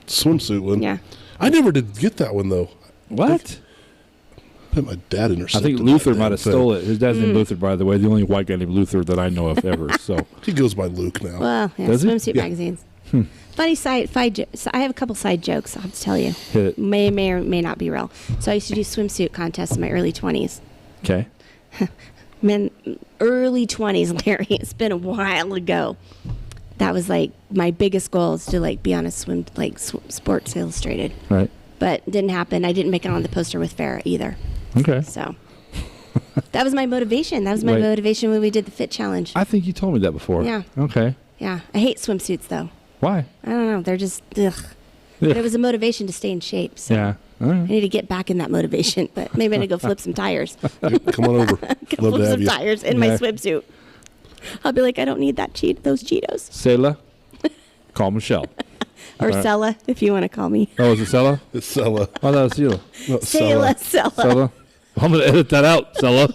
swimsuit one. Yeah. I never did get that one though. What? I bet my dad I intercepted think Luther that might have damn stole it. His dad's named Luther, by the way. The only white guy named Luther that I know of ever. So thing. He goes by Luke now. Well, yeah, Does he? swimsuit Yeah. magazines. Funny side, so I have a couple side jokes I'll have to tell you. hit it. May or may not be real. So I used to do swimsuit contests in my early 20s. Okay. Man, early 20s, Larry. It's been a while ago. That was my biggest goal is to be on a Sports Illustrated. Right. But it didn't happen. I didn't make it on the poster with Farrah either. Okay. So that was my motivation. That was my Right. motivation when we did the fit challenge. I think you told me that before. Yeah. Okay. Yeah. I hate swimsuits though. Why? I don't know. They're just ugh. But it was a motivation to stay in shape. So Yeah. All I right. need to get back in that motivation. But maybe I need to go flip some tires. Come on over. Go Love to flip have some you. tires in my Yeah. swimsuit. I'll be like, I don't need those Cheetos. Selah, call Michelle. Or right. Sella, if you want to call me. Oh, is it Selah? It's Sella. Oh, that was Selah. No, Sella, Sella. Selah. I'm going to edit that out, Selah.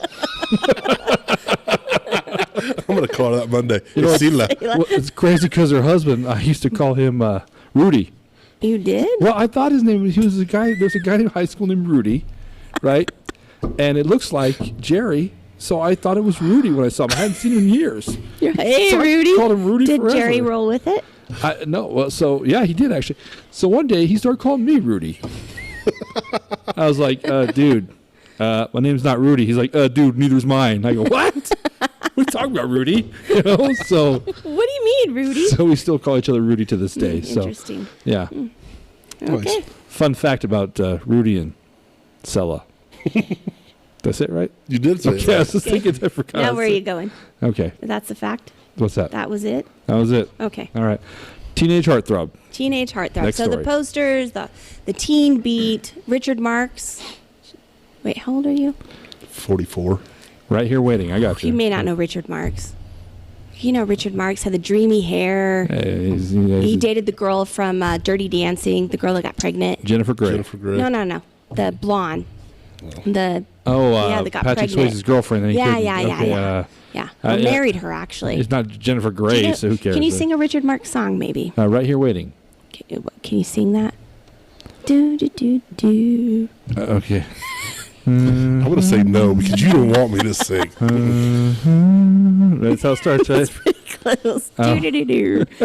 I'm going to call her that Monday. Tequila. Well, it's crazy because her husband, I used to call him Rudy. You did? Well, I thought his name, he was a guy, there's a guy in high school named Rudy, right? And it looks like Jerry, so I thought it was Rudy when I saw him. I hadn't seen him in years. Hey, so Rudy. I called him Rudy Did forever. Jerry roll with it? No, well, so yeah, he did actually. So one day he started calling me Rudy. I was like, dude, my name's not Rudy. He's like, dude, neither's mine. I go, what? We're talking about Rudy, you know? So What do you mean, Rudy? so we still call each other Rudy to this day. So Interesting. yeah. Okay. Fun fact about Rudy and Sella. That's it, right? You did say Okay, I was that. just thinking I forgot. Now where are you going? Okay, That's the fact? what's that? That was it? That was it. Okay. All right. Teenage Heartthrob. Teenage Heartthrob. Next So story. the posters, the teen beat, Richard Marx. Wait, how old are you? 44. Right here waiting. I got you. You may not know Richard Marx. You know Richard Marx had the dreamy hair. He dated the girl from Dirty Dancing, the girl that got pregnant. Jennifer Grey. Jennifer Grey. No. The blonde. The Oh, that got Patrick pregnant. Swayze's girlfriend. And he Yeah, couldn't- yeah, okay, yeah. Yeah. I married her, actually. It's not Jennifer Do Grey, you know- so who cares? Can you sing a Richard Marx song, maybe? Right here waiting. Can you sing that? Do, do, do, do. Okay. I'm going to say no because you don't want me to sing. That's how it starts, right? Close. Oh. Do, do, do, do.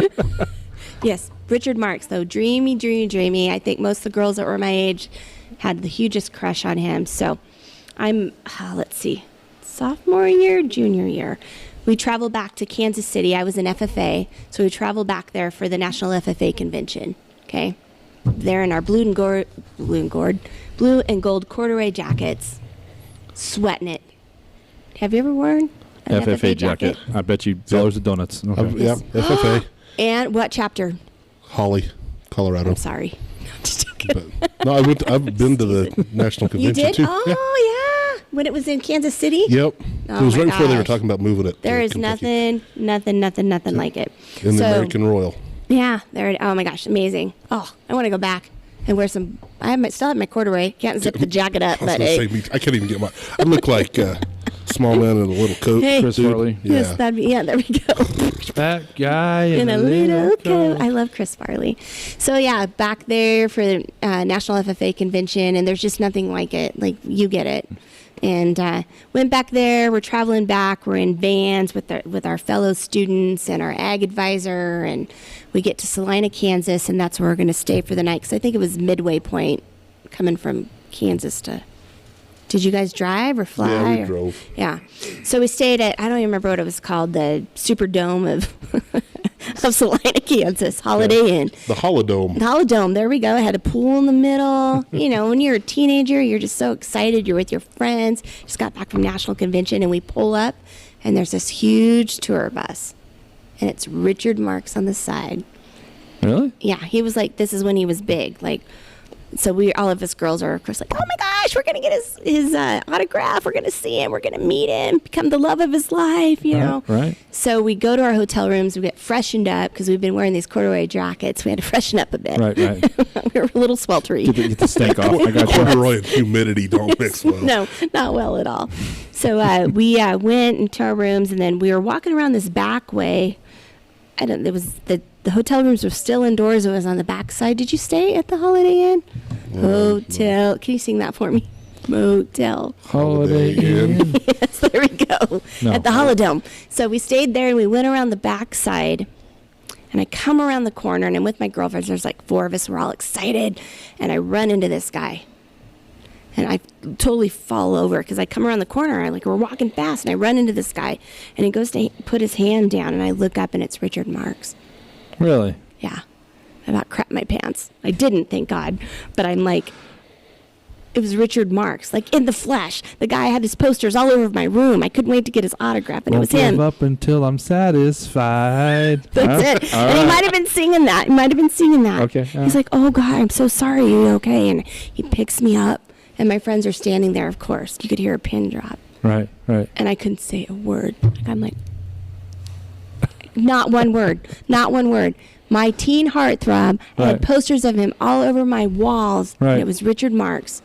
Yes, Richard Marx, though. Dreamy, dreamy, dreamy. I think most of the girls that were my age had the hugest crush on him. So I'm, let's see, sophomore year, junior year. We traveled back to Kansas City. I was in FFA, so we traveled back there for the National FFA Convention. Okay, there in our blue and gold corduroy jackets, sweating it. Have you ever worn an FFA jacket. I bet you dollars of donuts. Okay. Yeah, FFA. And what chapter? Holly, Colorado. I'm sorry. Just joking. But, no, I've been to the national You convention did? too. Oh, yeah. When it was in Kansas City? Yep. Oh it was my right before they were gosh. talking about moving it. There to is Kentucky. nothing like it. In the American Royal. Yeah, there. Oh my gosh, amazing. Oh, I want to go back and wear some. Still have my corduroy. Can't zip the jacket up, I was but gonna hey. say, I can't even get my. I look like small man in a little coat. Hey. Chris Farley. Yeah. Yes, there we go. That guy In a little coat. I love Chris Farley. So yeah, back there for the National FFA Convention, and there's just nothing like it. Like, you get it. And went back there. We're traveling back. We're in vans with our fellow students and our ag advisor, and we get to Salina, Kansas, and that's where we're going to stay for the night. Because I think it was midway point coming from Kansas to. Did you guys drive or fly? Yeah, we or- drove. Yeah. So we stayed at, I don't even remember what it was called, the Superdome of Salina, Kansas, Holiday Inn. The Holodome. The Holodome, there we go. I had a pool in the middle. You know, when you're a teenager, you're just so excited. You're with your friends. Just got back from National Convention, and we pull up, and there's this huge tour bus. And it's Richard Marx on the side. Really? Yeah, he was like, this is when he was big. Like, so all of us girls are, of course, like, oh my gosh, we're going to get his autograph. We're going to see him. We're going to meet him, become the love of his life, you know. Right. So we go to our hotel rooms. We get freshened up because we've been wearing these corduroy jackets. We had to freshen up a bit. Right. We were a little sweltery. Get the stank off. I got you. Corduroy and humidity don't mix well. No, not well at all. So we went into our rooms, and then we were walking around this back way. It was the hotel rooms were still indoors. It was on the back side. Did you stay at the Holiday Inn? Hotel. Can you sing that for me? Motel. Holiday Inn. Yes, there we go. No. At the Holodome. So we stayed there, and we went around the back side. And I come around the corner, and I'm with my girlfriends. There's like 4 of us. We're all excited. And I run into this guy. And I totally fall over because I come around the corner. We're walking fast, and I run into this guy. And he goes to put his hand down, and I look up, and it's Richard Marx. Really? Yeah. I about crap my pants. I didn't, thank God. But I'm like, it was Richard Marx, like in the flesh. The guy had his posters all over my room. I couldn't wait to get his autograph, and it was him. Give up until I'm satisfied. That's it. All And he right. might have been singing that. Okay, He's like, oh, God, I'm so sorry. Are you okay? And he picks me up, and my friends are standing there, of course. You could hear a pin drop. Right. And I couldn't say a word. I'm like, not one word. My teen heartthrob, I had Right. posters of him all over my walls. Right. And it was Richard Marx.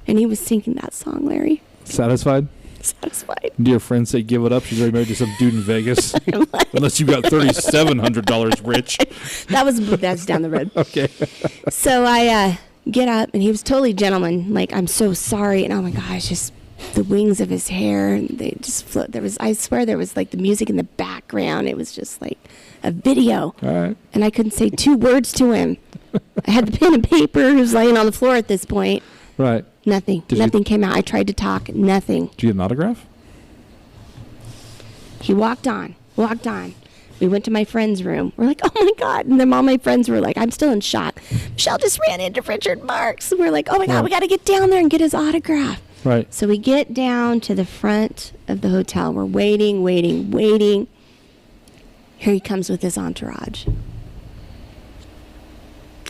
And he was singing that song, Larry. Satisfied? satisfied. Do your friends say give it up? She's already married to some dude in Vegas. Unless you got $3,700 rich. That's down the road. Okay. So I get up, and he was totally gentleman. Like, I'm so sorry. And oh my gosh, just the wings of his hair, they just float. I swear there was like the music in the background. It was just like a video. All right. And I couldn't say 2 words to him. I had the pen and paper. He was laying on the floor at this point. Right. Nothing. Nothing came out. I tried to talk. Nothing. Did you get an autograph? He walked on. We went to my friend's room. We're like, oh my God. And then all my friends were like, I'm still in shock. Michelle just ran into Richard Marks. We're like, oh my God, we got to get down there and get his autograph. Right. So we get down to the front of the hotel. We're waiting. Here he comes with his entourage.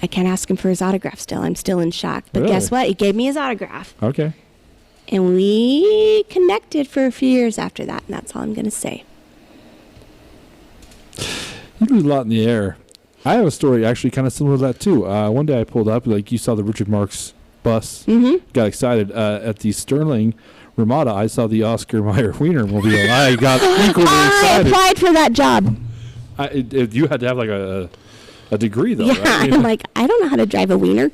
I can't ask him for his autograph still. I'm still in shock. But Really? guess what? He gave me his autograph. Okay. And we connected for a few years after that. And that's all I'm going to say. You do a lot in the air. I have a story actually kind of similar to that too. One day I pulled up, like you saw the Richard Marks bus, got excited. At the Sterling Ramada, I saw the Oscar Mayer Wienermobile. I got equally excited. I applied for that job. You had to have like a degree though, Yeah, right? I'm like, I don't know how to drive a wiener.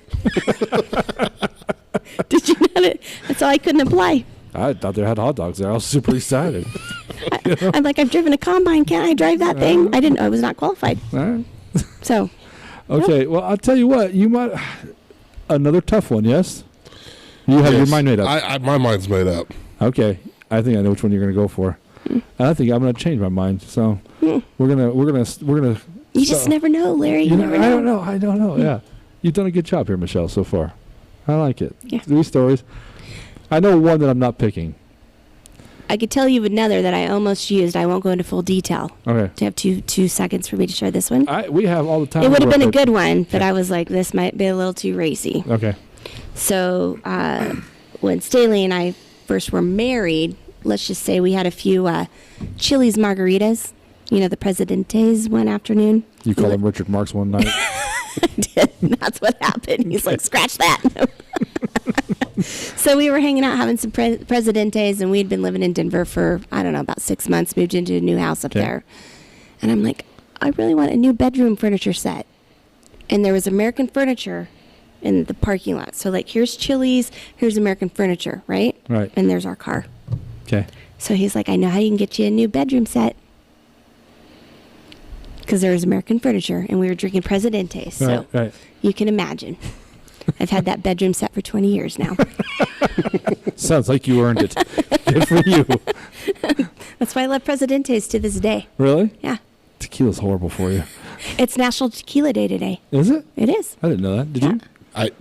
Did you know that? That's why I couldn't apply. I thought they had hot dogs there. I was super excited. I'm like, I've driven a combine. Can't I drive that thing? I didn't know. I was not qualified. All right. So. Okay. Well, I'll tell you what. You might another tough one. Yes. You have your mind made up. My mind's made up. Okay. I think I know which one you're going to go for. And I think I'm going to change my mind. So we're gonna. You just never know, Larry. You never know. I don't know. Yeah. You've done a good job here, Michelle, so far. I like it. Yeah. 3 stories. I know one that I'm not picking. I could tell you another that I almost used. I won't go into full detail. Okay. Do you have two seconds for me to share this one? We have all the time. It would have been a good one, but I was like, this might be a little too racy. Okay. So when Staley and I first were married, let's just say we had a few Chili's margaritas. You know, the Presidentes one afternoon. You called him Richard Marks one night. I did. That's what happened. He's like, scratch that. So we were hanging out having some Presidentes, and we'd been living in Denver for, I don't know, about 6 months, moved into a new house up there. And I'm like, I really want a new bedroom furniture set. And there was American furniture in the parking lot. So, like, here's Chili's, here's American furniture, right? Right. And there's our car. Okay. So he's like, I know how you can get you a new bedroom set. Because there was American furniture, and we were drinking Presidentes. So Right. you can imagine. I've had that bedroom set for 20 years now. Sounds like you earned it. Good for you. That's why I love Presidentes to this day. Really? Yeah. Tequila's horrible for you. It's National Tequila Day today. Is it? It is. I didn't know that. Did you?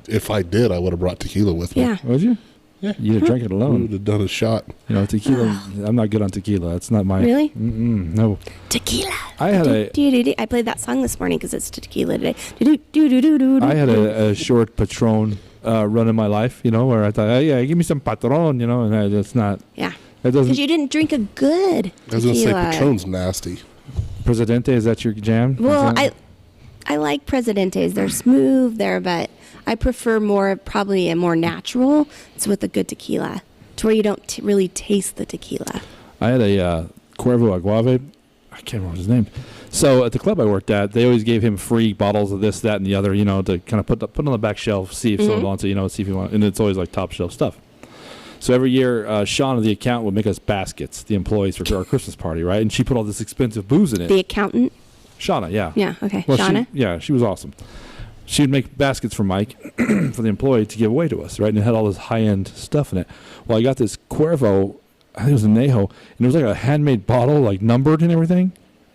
If I did, I would have brought tequila with me. Yeah. Would you? Yeah. You'd have drank it I would alone. have done a shot. You know, tequila. I'm not good on tequila. That's not my. Really? No. Tequila. I had I played that song this morning because it's Tequila Day. I had a short Patron run in my life, you know, where I thought, yeah, give me some Patron, you know, and it's not. Yeah. It doesn't. Because you didn't drink a good I was going to say tequila. Patron's nasty. Presidente, is that your jam? Well, Is that- I like Presidentes. They're smooth there, but I prefer probably a more natural. It's with a good tequila, to where you don't really taste the tequila. I had a Cuervo Aguave. I can't remember his name. So at the club I worked at, they always gave him free bottles of this, that, and the other, you know, to kind of put on the back shelf, see if someone wants it, you know, see if you want. And it's always like top shelf stuff. So every year, Shauna, the accountant, would make us baskets, the employees, for our Christmas party, right? And she put all this expensive booze in it. The accountant? Shauna, yeah. Yeah, okay. Well, Shauna? she was awesome. She would make baskets for Mike, for the employee, to give away to us, right? And it had all this high-end stuff in it. Well, I got this Cuervo, I think it was a Nejo, and it was like a handmade bottle, like numbered and everything.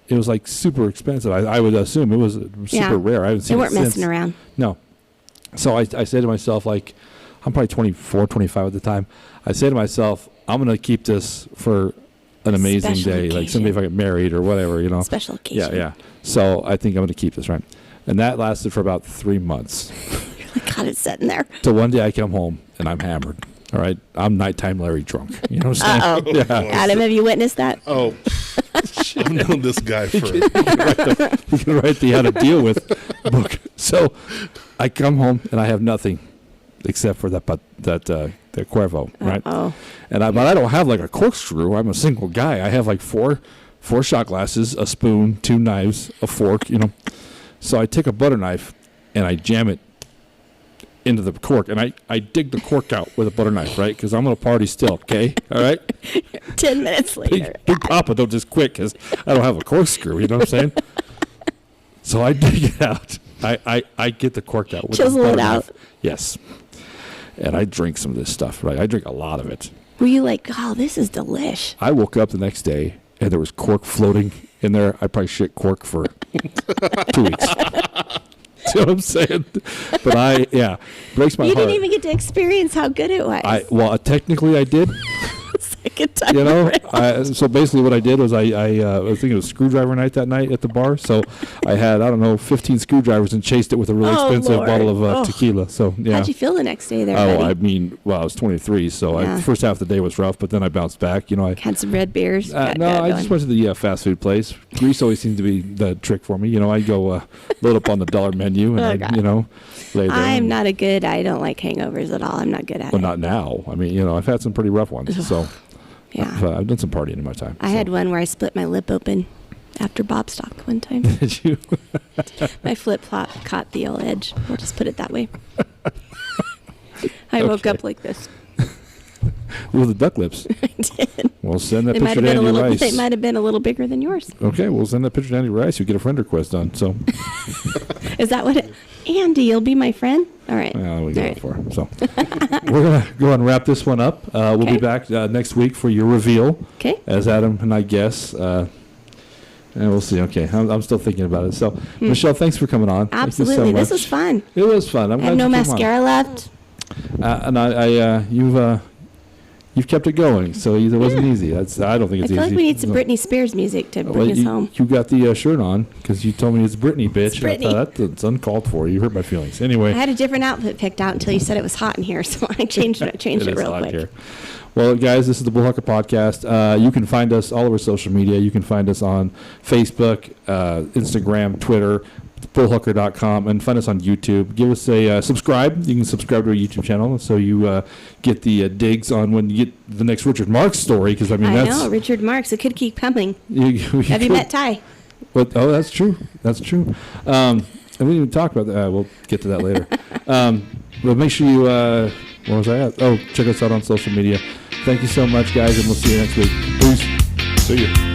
It was like super expensive. I would assume it was super rare. I haven't seen They it weren't since. messing around. No. So I said to myself, like, I'm probably 24, 25 at the time. I say to myself, I'm going to keep this for an amazing Special day, like occasion. someday if I get married or whatever, you know. Special occasion. Yeah. So I think I'm going to keep this, right? And that lasted for about 3 months. You're like, God, it's sitting there. So one day I come home and I'm hammered. All right, I'm nighttime Larry drunk. You know what I'm saying? Uh-oh. Yeah. Adam, have you witnessed that? Oh, I've known this guy for. You can write the How to Deal With book. So I come home and I have nothing except for that the Cuervo, right? Oh. But I don't have like a corkscrew. I'm a single guy. I have like four shot glasses, a spoon, 2 knives, a fork, So I take a butter knife and I jam it into the cork, and I dig the cork out with a butter knife, right? Because I'm going to party still, okay? All right? 10 minutes later. Big Papa, don't just quit because I don't have a corkscrew, you know what I'm saying? So I dig it out. I get the cork out with the Chisel butter it out. knife. Yes. And I drink some of this stuff, right? I drink a lot of it. Were you like, oh, this is delish? I woke up the next day, and there was cork floating in there. I probably shit cork for 2 weeks. See what I'm saying? But breaks my You heart. didn't even get to experience how good it was. Technically I did. Second time. So basically what I did was I was thinking it was screwdriver night that night at the bar. So I had, 15 screwdrivers and chased it with a really expensive Lord. bottle of tequila. So, yeah. How'd you feel the next day there, buddy? I was 23, so Yeah. first half of the day was rough, but then I bounced back. I had some red beers. I just went to the fast food place. Grease always seems to be the trick for me. I go load up on the dollar menu and lay there. I don't like hangovers at all. I'm not good at it. Well, not now. I've had some pretty rough ones. So yeah. I've done some partying in my time. I had one where I split my lip open after Bobstock one time. Did you? My flip-flop caught the old edge. We'll just put it that way. I woke up like this. With the duck lips. I did. We'll send that picture to Andy Rice. They might have been a little bigger than yours. Okay, we'll send that picture to Andy Rice. You get a friend request done. So. Is that what it... Andy, you'll be my friend? All right. We got it for. So we're going to go ahead and wrap this one up. We'll be back next week for your reveal. Okay. As Adam and I guess. And we'll see. Okay. I'm still thinking about it. So, Michelle, thanks for coming on. Absolutely. Thank you so This much. was fun. It was fun. I have no mascara left. And you've kept it going, so it wasn't easy. I don't think it's easy. I feel like we need some Britney Spears music to bring us home. You got the shirt on because you told me it's Britney, bitch. It's Britney. I thought that's uncalled for. You hurt my feelings. Anyway. I had a different outfit picked out until you said it was hot in here, so I changed it. It real hot quick. Here. Well, guys, this is the Bullhucker Podcast. You can find us all over social media. You can find us on Facebook, Instagram, Twitter, bullhucker.com, and find us on YouTube. Give us a subscribe. You can subscribe to our YouTube channel so you get the digs on when you get the next Richard Marx story. Because I know Richard Marx. It could keep coming. Have you met Ty? Oh, that's true. That's true. And we didn't even talk about that. We'll get to that later. But make sure you. Where was I at? Oh, check us out on social media. Thank you so much, guys, and we'll see you next week. Peace. See you.